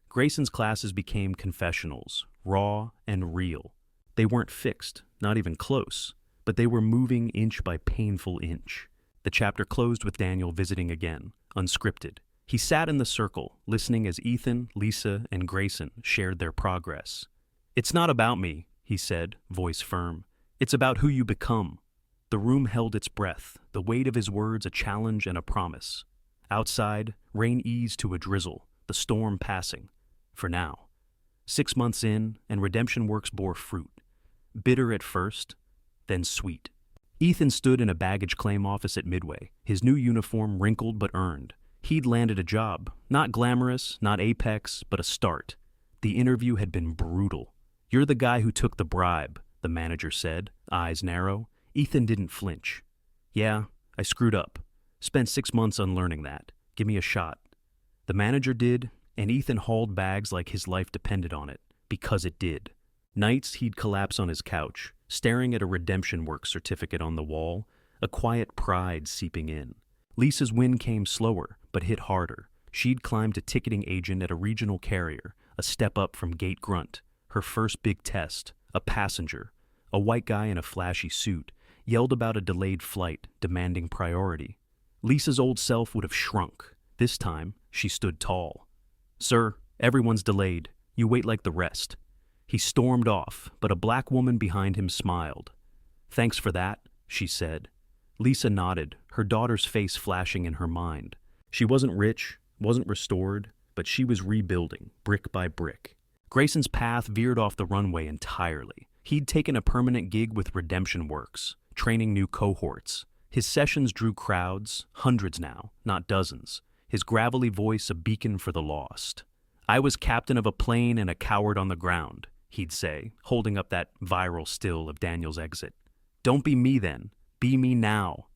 Grayson's classes became confessionals, raw and real. They weren't fixed, not even close, but they were moving inch by painful inch. The chapter closed with Daniel visiting again, unscripted. He sat in the circle, listening as Ethan, Lisa, and Grayson shared their progress. "It's not about me," he said, voice firm. "It's about who you become." The room held its breath, the weight of his words a challenge and a promise. Outside, rain eased to a drizzle, the storm passing. For now. 6 months in, and Redemption Works bore fruit. Bitter at first, then sweet. Ethan stood in a baggage claim office at Midway, his new uniform wrinkled but earned. He'd landed a job, not glamorous, not apex, but a start. The interview had been brutal. "You're the guy who took the bribe," the manager said, eyes narrow. Ethan didn't flinch. "Yeah, I screwed up. Spent 6 months unlearning that. Give me a shot." The manager did, and Ethan hauled bags like his life depended on it, because it did. Nights he'd collapse on his couch, staring at a redemption work certificate on the wall, a quiet pride seeping in. Lisa's win came slower, but hit harder. She'd climbed a ticketing agent at a regional carrier, a step up from gate grunt. Her first big test, a passenger, a white guy in a flashy suit, yelled about a delayed flight, demanding priority. Lisa's old self would have shrunk. This time, she stood tall. "Sir, everyone's delayed. You wait like the rest." He stormed off, but a black woman behind him smiled. "Thanks for that," she said. Lisa nodded, her daughter's face flashing in her mind. She wasn't rich, wasn't restored, but she was rebuilding, brick by brick. Grayson's path veered off the runway entirely. He'd taken a permanent gig with Redemption Works, training new cohorts. His sessions drew crowds, hundreds now, not dozens. His gravelly voice a beacon for the lost. "I was captain of a plane and a coward on the ground," he'd say, holding up that viral still of Daniel's exit. "Don't be me then. Be me now."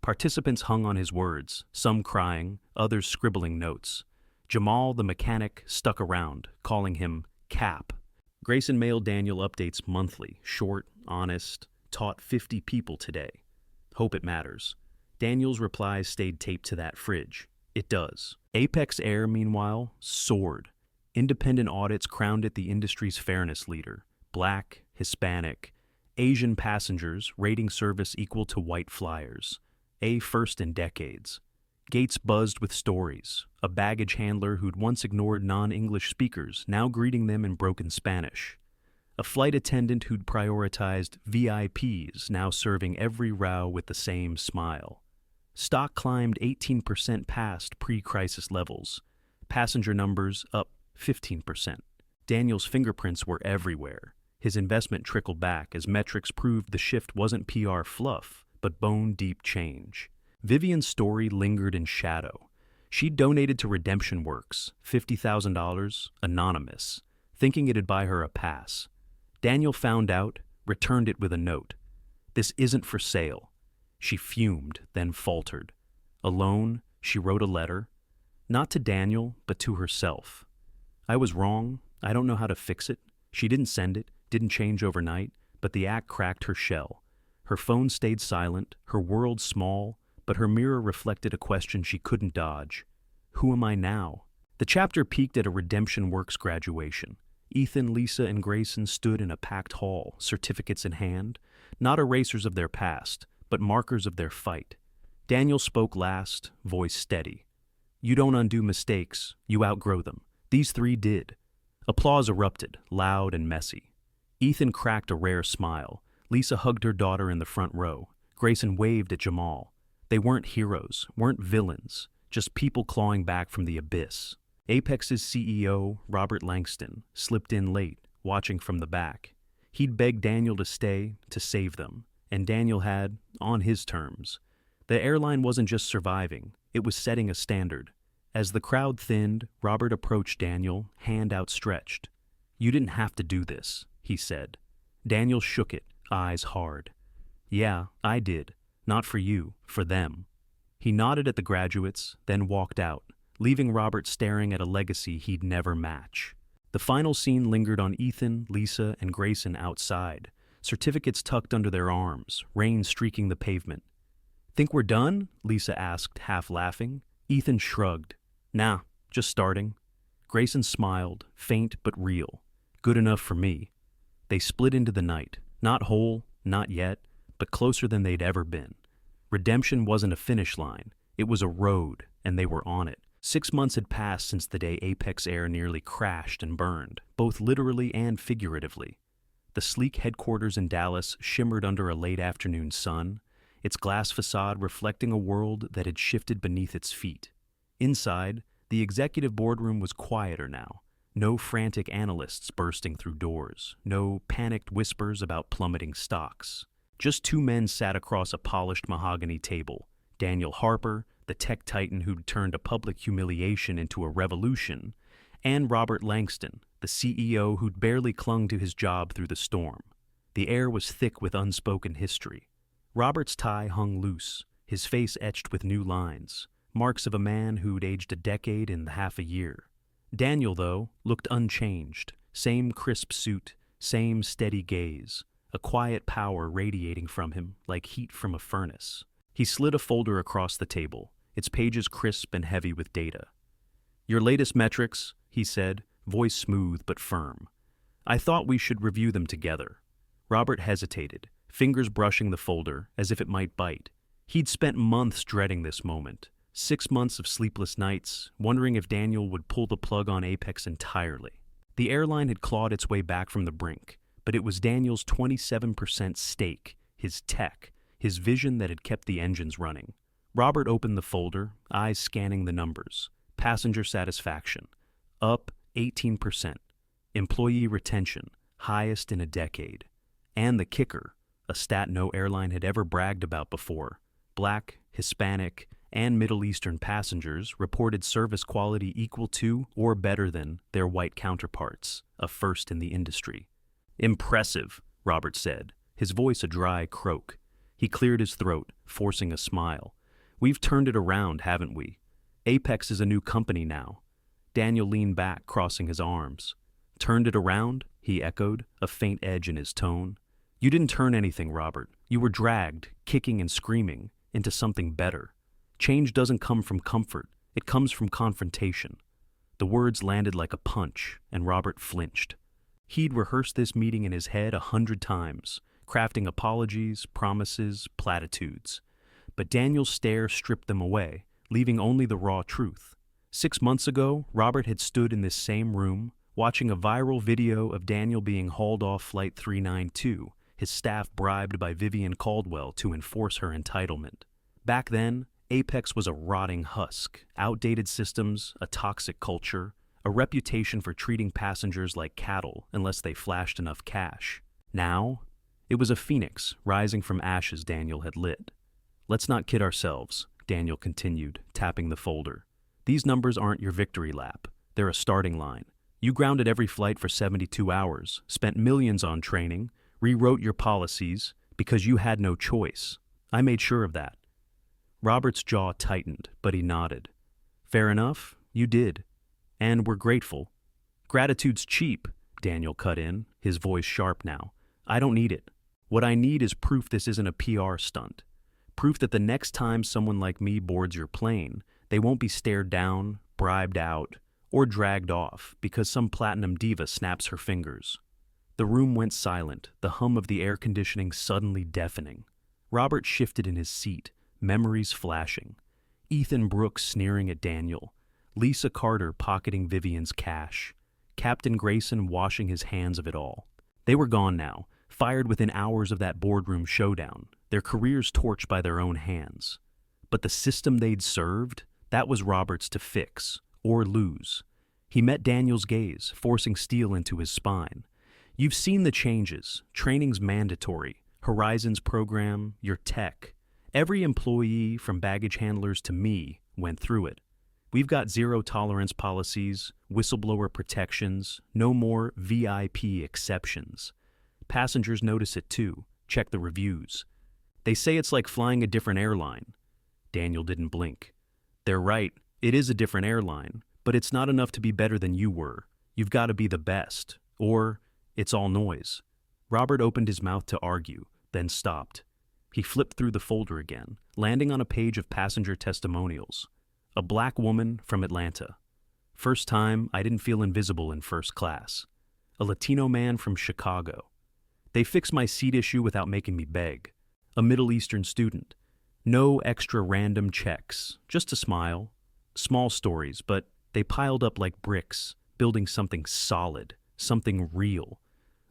Participants hung on his words, some crying, others scribbling notes. Jamal, the mechanic, stuck around, calling him Cap. Grayson mailed Daniel updates monthly, short, honest, taught 50 people today. Hope it matters. Daniel's replies stayed taped to that fridge. It does. Apex Air, meanwhile, soared. Independent audits crowned it the industry's fairness leader. Black, Hispanic, Asian passengers, rating service equal to white flyers. A first in decades. Gates buzzed with stories. A baggage handler who'd once ignored non-English speakers, now greeting them in broken Spanish. A flight attendant who'd prioritized VIPs, now serving every row with the same smile. Stock climbed 18% past pre-crisis levels. Passenger numbers up 15%. Daniel's fingerprints were everywhere. His investment trickled back as metrics proved the shift wasn't PR fluff, but bone-deep change. Vivian's story lingered in shadow. She'd donated to Redemption Works, $50,000, anonymous, thinking it'd buy her a pass. Daniel found out, returned it with a note. "This isn't for sale." She fumed, then faltered. Alone, she wrote a letter, not to Daniel, but to herself. "I was wrong. I don't know how to fix it." She didn't send it, didn't change overnight, but the act cracked her shell. Her phone stayed silent, her world small, but her mirror reflected a question she couldn't dodge. Who am I now? The chapter peaked at a Redemption Works graduation. Ethan, Lisa, and Grayson stood in a packed hall, certificates in hand, not erasers of their past, but markers of their fight. Daniel spoke last, voice steady. "You don't undo mistakes, you outgrow them." These three did. Applause erupted, loud and messy. Ethan cracked a rare smile. Lisa hugged her daughter in the front row. Grayson waved at Jamal. They weren't heroes, weren't villains, just people clawing back from the abyss. Apex's CEO, Robert Langston, slipped in late, watching from the back. He'd begged Daniel to stay, to save them, and Daniel had, on his terms. The airline wasn't just surviving, it was setting a standard. As the crowd thinned, Robert approached Daniel, hand outstretched. "You didn't have to do this," he said. Daniel shook it, eyes hard. "Yeah, I did. Not for you, for them." He nodded at the graduates, then walked out, leaving Robert staring at a legacy he'd never match. The final scene lingered on Ethan, Lisa, and Grayson outside, certificates tucked under their arms, rain streaking the pavement. "Think we're done?" Lisa asked, half laughing. Ethan shrugged. "Nah, just starting." Grayson smiled, faint but real. "Good enough for me." They split into the night, not whole, not yet, but closer than they'd ever been. Redemption wasn't a finish line, it was a road, and they were on it. 6 months had passed since the day Apex Air nearly crashed and burned, both literally and figuratively. The sleek headquarters in Dallas shimmered under a late afternoon sun, its glass facade reflecting a world that had shifted beneath its feet. Inside, the executive boardroom was quieter now. No frantic analysts bursting through doors, no panicked whispers about plummeting stocks. Just two men sat across a polished mahogany table. Daniel Harper, the tech titan who'd turned a public humiliation into a revolution, and Robert Langston, the CEO who'd barely clung to his job through the storm. The air was thick with unspoken history. Robert's tie hung loose, his face etched with new lines, marks of a man who'd aged a decade in half a year. Daniel, though, looked unchanged, same crisp suit, same steady gaze, a quiet power radiating from him like heat from a furnace. He slid a folder across the table, its pages crisp and heavy with data. "Your latest metrics," he said, voice smooth but firm. "I thought we should review them together." Robert hesitated, fingers brushing the folder as if it might bite. He'd spent months dreading this moment, 6 months of sleepless nights, wondering if Daniel would pull the plug on Apex entirely. The airline had clawed its way back from the brink, but it was Daniel's 27% stake, his tech, his vision that had kept the engines running. Robert opened the folder, eyes scanning the numbers. Passenger satisfaction, up 18%. Employee retention, highest in a decade. And the kicker, a stat no airline had ever bragged about before. Black, Hispanic, and Middle Eastern passengers reported service quality equal to or better than their white counterparts, a first in the industry. "Impressive," Robert said, his voice a dry croak. He cleared his throat, forcing a smile. "We've turned it around, haven't we? Apex is a new company now." Daniel leaned back, crossing his arms. "Turned it around?" he echoed, a faint edge in his tone. "You didn't turn anything, Robert. You were dragged, kicking and screaming, into something better. Change doesn't come from comfort. It comes from confrontation." The words landed like a punch, and Robert flinched. He'd rehearsed this meeting in his head 100 times, crafting apologies, promises, platitudes. But Daniel's stare stripped them away, leaving only the raw truth. 6 months ago, Robert had stood in this same room, watching a viral video of Daniel being hauled off Flight 392, his staff bribed by Vivian Caldwell to enforce her entitlement. Back then, Apex was a rotting husk, outdated systems, a toxic culture, a reputation for treating passengers like cattle unless they flashed enough cash. Now, it was a phoenix rising from ashes Daniel had lit. "Let's not kid ourselves," Daniel continued, tapping the folder. "These numbers aren't your victory lap. They're a starting line. You grounded every flight for 72 hours, spent millions on training, rewrote your policies because you had no choice. I made sure of that." Robert's jaw tightened, but he nodded. "Fair enough, you did. And we're grateful." "Gratitude's cheap," Daniel cut in, his voice sharp now. "I don't need it. What I need is proof this isn't a PR stunt. Proof that the next time someone like me boards your plane, they won't be stared down, bribed out, or dragged off because some platinum diva snaps her fingers." The room went silent, the hum of the air conditioning suddenly deafening. Robert shifted in his seat, memories flashing. Ethan Brooks sneering at Daniel, Lisa Carter pocketing Vivian's cash, Captain Grayson washing his hands of it all. They were gone now, fired within hours of that boardroom showdown, their careers torched by their own hands. But the system they'd served, that was Robert's to fix, or lose. He met Daniel's gaze, forcing steel into his spine. "You've seen the changes. Training's mandatory. Horizon's program, your tech. Every employee, from baggage handlers to me, went through it. We've got zero-tolerance policies, whistleblower protections, no more VIP exceptions. Passengers notice it too. Check the reviews. They say it's like flying a different airline." Daniel didn't blink. "They're right. It is a different airline, but it's not enough to be better than you were. You've got to be the best, or it's all noise." Robert opened his mouth to argue, then stopped. He flipped through the folder again, landing on a page of passenger testimonials. A black woman from Atlanta. "First time I didn't feel invisible in first class." A Latino man from Chicago. "They fixed my seat issue without making me beg." A Middle Eastern student. "No extra random checks, just a smile." Small stories, but they piled up like bricks, building something solid, something real.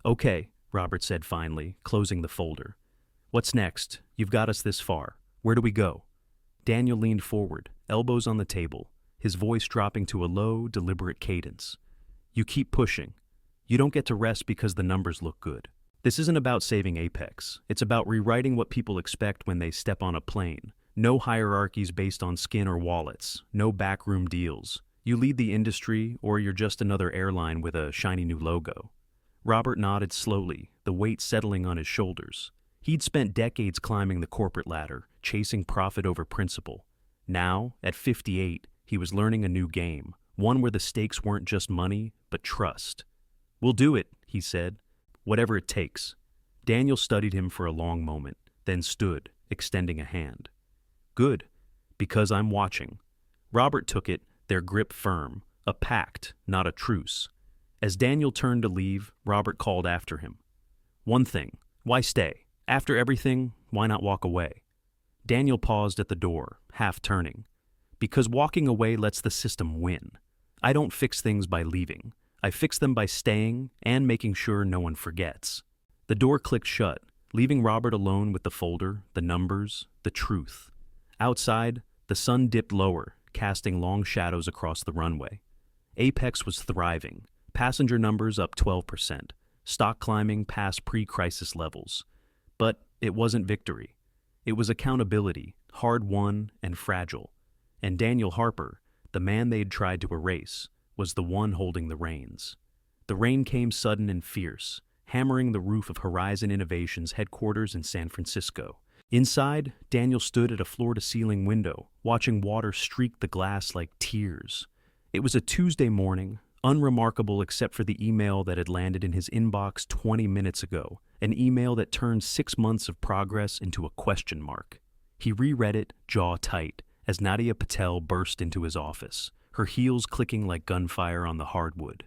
"Okay," Robert said finally, closing the folder. "What's next? You've got us this far. Where do we go?" Daniel leaned forward, elbows on the table, his voice dropping to a low, deliberate cadence. "You keep pushing. You don't get to rest because the numbers look good. This isn't about saving Apex. It's about rewriting what people expect when they step on a plane. No hierarchies based on skin or wallets. No backroom deals. You lead the industry, or you're just another airline with a shiny new logo. Robert nodded slowly, the weight settling on his shoulders. He'd spent decades climbing the corporate ladder, chasing profit over principle. Now, at 58, he was learning a new game, one where the stakes weren't just money, but trust. "We'll do it," he said. "Whatever it takes." Daniel studied him for a long moment, then stood, extending a hand. "Good, because I'm watching." Robert took it, their grip firm, a pact, not a truce. As Daniel turned to leave, Robert called after him. "One thing, why stay? After everything, why not walk away?" Daniel paused at the door, half turning. "Because walking away lets the system win. I don't fix things by leaving. I fix them by staying and making sure no one forgets." The door clicked shut, leaving Robert alone with the folder, the numbers, the truth. Outside, the sun dipped lower, casting long shadows across the runway. Apex was thriving, passenger numbers up 12%, stock climbing past pre-crisis levels. But it wasn't victory. It was accountability, hard-won and fragile. And Daniel Harper, the man they'd tried to erase, was the one holding the reins. The rain came sudden and fierce, hammering the roof of Horizon Innovations' headquarters in San Francisco. Inside, Daniel stood at a floor-to-ceiling window, watching water streak the glass like tears. It was a Tuesday morning, unremarkable except for the email that had landed in his inbox 20 minutes ago, an email that turned 6 months of progress into a question mark. He reread it, jaw tight, as Nadia Patel burst into his office, her heels clicking like gunfire on the hardwood.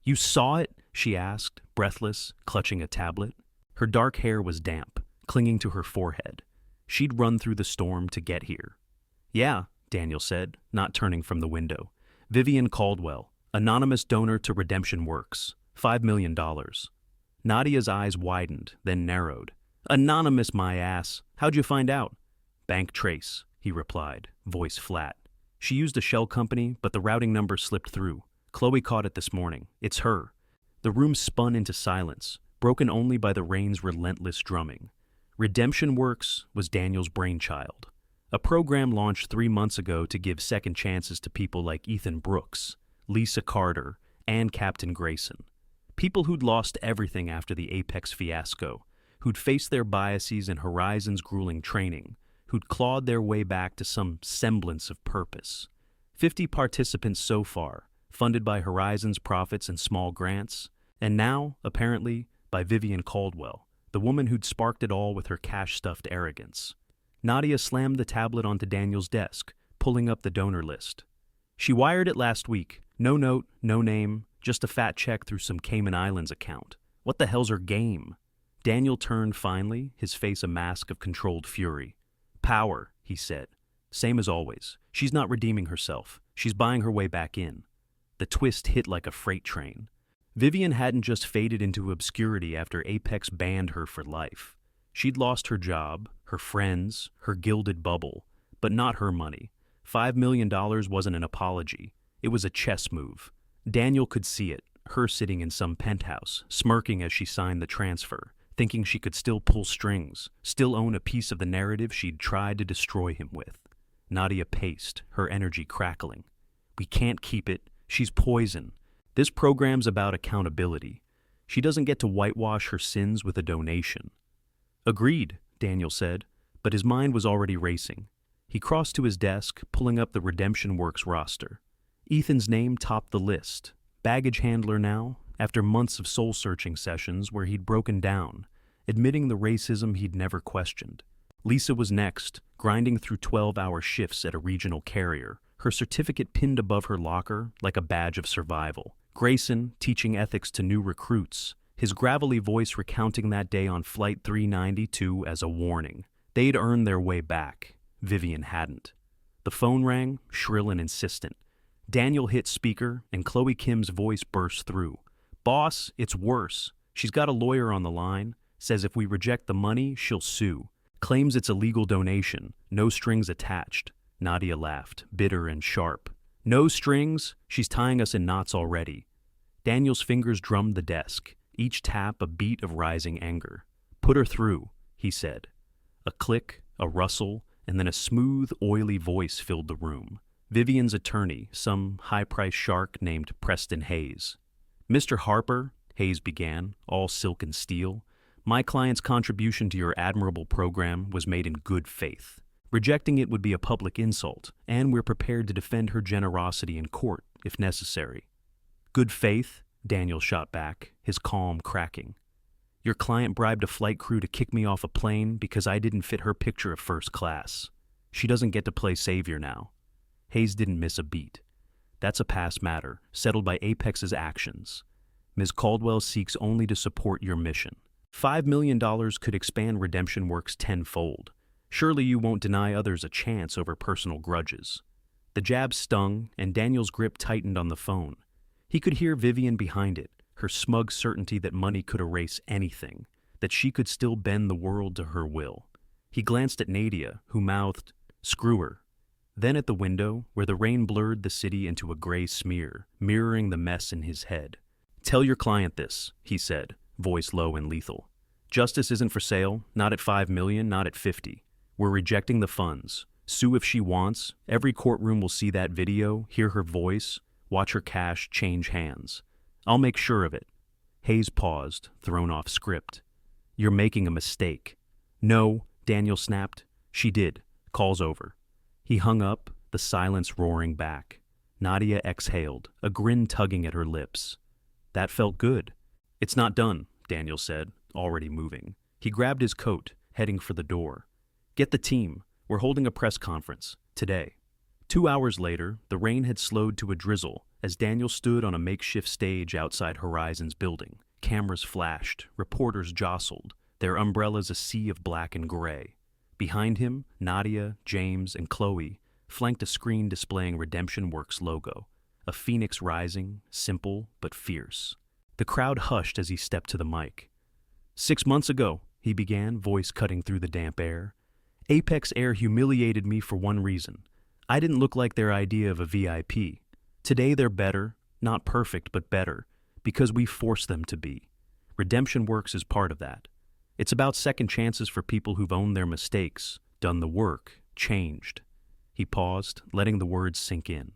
"You saw it?" she asked, breathless, clutching a tablet. Her dark hair was damp, clinging to her forehead. She'd run through the storm to get here. "Yeah," Daniel said, not turning from the window. "Vivian Caldwell, anonymous donor to Redemption Works, $5 million. Nadia's eyes widened, then narrowed. "Anonymous, my ass. How'd you find out?" "Bank trace," he replied, voice flat. "She used a shell company, but the routing number slipped through. Chloe caught it this morning. It's her." The room spun into silence, broken only by the rain's relentless drumming. Redemption Works was Daniel's brainchild. A program launched 3 months ago to give second chances to people like Ethan Brooks, Lisa Carter, and Captain Grayson. People who'd lost everything after the Apex fiasco, who'd faced their biases in Horizon's grueling training, who'd clawed their way back to some semblance of purpose. 50 participants so far, funded by Horizon's profits and small grants, and now, apparently, by Vivian Caldwell, the woman who'd sparked it all with her cash-stuffed arrogance. Nadia slammed the tablet onto Daniel's desk, pulling up the donor list. She wired it last week. No note, no name, just a fat check through some Cayman Islands account. What the hell's her game? Daniel turned finally, his face a mask of controlled fury. "Power," he said. "Same as always. She's not redeeming herself. She's buying her way back in." The twist hit like a freight train. Vivian hadn't just faded into obscurity after Apex banned her for life. She'd lost her job, her friends, her gilded bubble, but not her money. $5 million wasn't an apology. It was a chess move. Daniel could see it, her sitting in some penthouse, smirking as she signed the transfer, thinking she could still pull strings, still own a piece of the narrative she'd tried to destroy him with. Nadia paced, her energy crackling. "We can't keep it. She's poison. This program's about accountability. She doesn't get to whitewash her sins with a donation." "Agreed," Daniel said, but his mind was already racing. He crossed to his desk, pulling up the Redemption Works roster. Ethan's name topped the list. Baggage handler now, after months of soul-searching sessions where he'd broken down, admitting the racism he'd never questioned. Lisa was next, grinding through 12-hour shifts at a regional carrier, her certificate pinned above her locker like a badge of survival. Grayson, teaching ethics to new recruits, his gravelly voice recounting that day on Flight 392 as a warning. They'd earned their way back. Vivian hadn't. The phone rang, shrill and insistent. Daniel hit speaker, and Chloe Kim's voice burst through. "Boss, it's worse. She's got a lawyer on the line, says if we reject the money, she'll sue. Claims it's a legal donation, no strings attached." Nadia laughed, bitter and sharp. "No strings? She's tying us in knots already." Daniel's fingers drummed the desk. each tap a beat of rising anger. "Put her through," he said. A click, a rustle, and then a smooth, oily voice filled the room. Vivian's attorney, some high-priced shark named Preston Hayes. "Mr. Harper," Hayes began, all silk and steel, "my client's contribution to your admirable program was made in good faith. Rejecting it would be a public insult, and we're prepared to defend her generosity in court, if necessary." "Good faith?" Daniel shot back, his calm cracking. "Your client bribed a flight crew to kick me off a plane because I didn't fit her picture of first class. She doesn't get to play savior now." Hayes didn't miss a beat. "That's a past matter, settled by Apex's actions. Ms. Caldwell seeks only to support your mission. $5 million could expand redemption works tenfold. Surely you won't deny others a chance over personal grudges." The jab stung, and Daniel's grip tightened on the phone. He could hear Vivian behind it, her smug certainty that money could erase anything, that she could still bend the world to her will. He glanced at Nadia, who mouthed, "Screw her." Then at the window, where the rain blurred the city into a gray smear, mirroring the mess in his head. "Tell your client this," he said, voice low and lethal. "Justice isn't for sale, not at $5 million, not at 50. We're rejecting the funds. Sue if she wants. Every courtroom will see that video, hear her voice, watch her cash change hands. I'll make sure of it." Hayes paused, thrown off script. "You're making a mistake." "No," Daniel snapped. "She did. Call's over." He hung up, the silence roaring back. Nadia exhaled, a grin tugging at her lips. "That felt good." "It's not done," Daniel said, already moving. He grabbed his coat, heading for the door. "Get the team. We're holding a press conference. Today." 2 hours later, the rain had slowed to a drizzle as Daniel stood on a makeshift stage outside Horizon's building. Cameras flashed, reporters jostled, their umbrellas a sea of black and gray. Behind him, Nadia, James, and Chloe flanked a screen displaying Redemption Works' logo, a phoenix rising, simple but fierce. The crowd hushed as he stepped to the mic. "6 months ago," he began, voice cutting through the damp air, "Apex Air humiliated me for one reason. I didn't look like their idea of a VIP. Today they're better, not perfect, but better, because we forced them to be. Redemption Works is part of that. It's about second chances for people who've owned their mistakes, done the work, changed." He paused, letting the words sink in.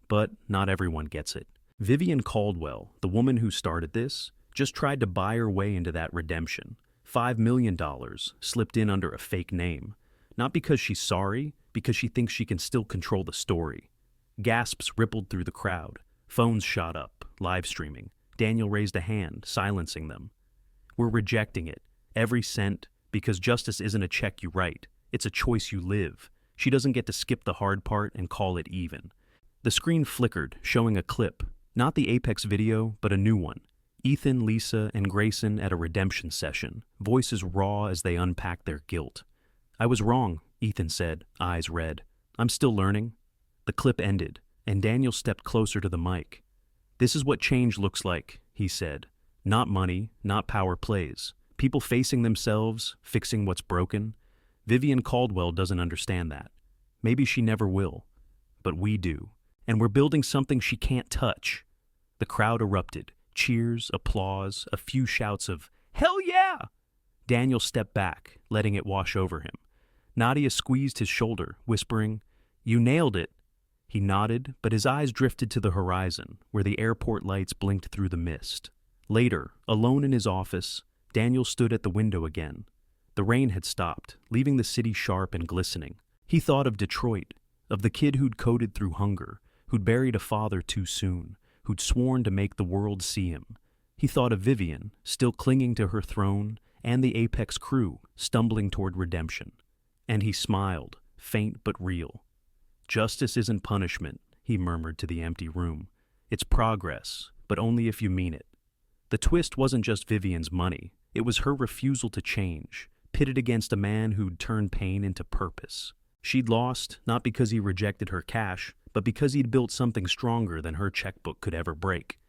But not everyone gets it. Vivian Caldwell, the woman who started this, just tried to buy her way into that redemption. $5 million slipped in under a fake name. Not because she's sorry, because she thinks she can still control the story. Gasps rippled through the crowd. Phones shot up, live streaming. Daniel raised a hand, silencing them. "We're rejecting it. Every cent, because justice isn't a check you write. It's a choice you live. She doesn't get to skip the hard part and call it even." The screen flickered, showing a clip. Not the Apex video, but a new one. Ethan, Lisa, and Grayson at a redemption session, voices raw as they unpacked their guilt. "I was wrong," Ethan said, eyes red. "I'm still learning." The clip ended, and Daniel stepped closer to the mic. "This is what change looks like," he said. "Not money, not power plays. People facing themselves, fixing what's broken. Vivian Caldwell doesn't understand that. Maybe she never will. But we do. And we're building something she can't touch." The crowd erupted. Cheers, applause, a few shouts of, "Hell yeah!" Daniel stepped back, letting it wash over him. Nadia squeezed his shoulder, whispering, "You nailed it." He nodded, but his eyes drifted to the horizon, where the airport lights blinked through the mist. Later, alone in his office, Daniel stood at the window again. The rain had stopped, leaving the city sharp and glistening. He thought of Detroit, of the kid who'd coded through hunger, who'd buried a father too soon, who'd sworn to make the world see him. He thought of Vivian, still clinging to her throne, and the Apex crew, stumbling toward redemption. And he smiled, faint but real. "Justice isn't punishment," he murmured to the empty room. "It's progress, but only if you mean it." The twist wasn't just Vivian's money. It was her refusal to change, pitted against a man who'd turned pain into purpose. She'd lost, not because he rejected her cash, but because he'd built something stronger than her checkbook could ever break.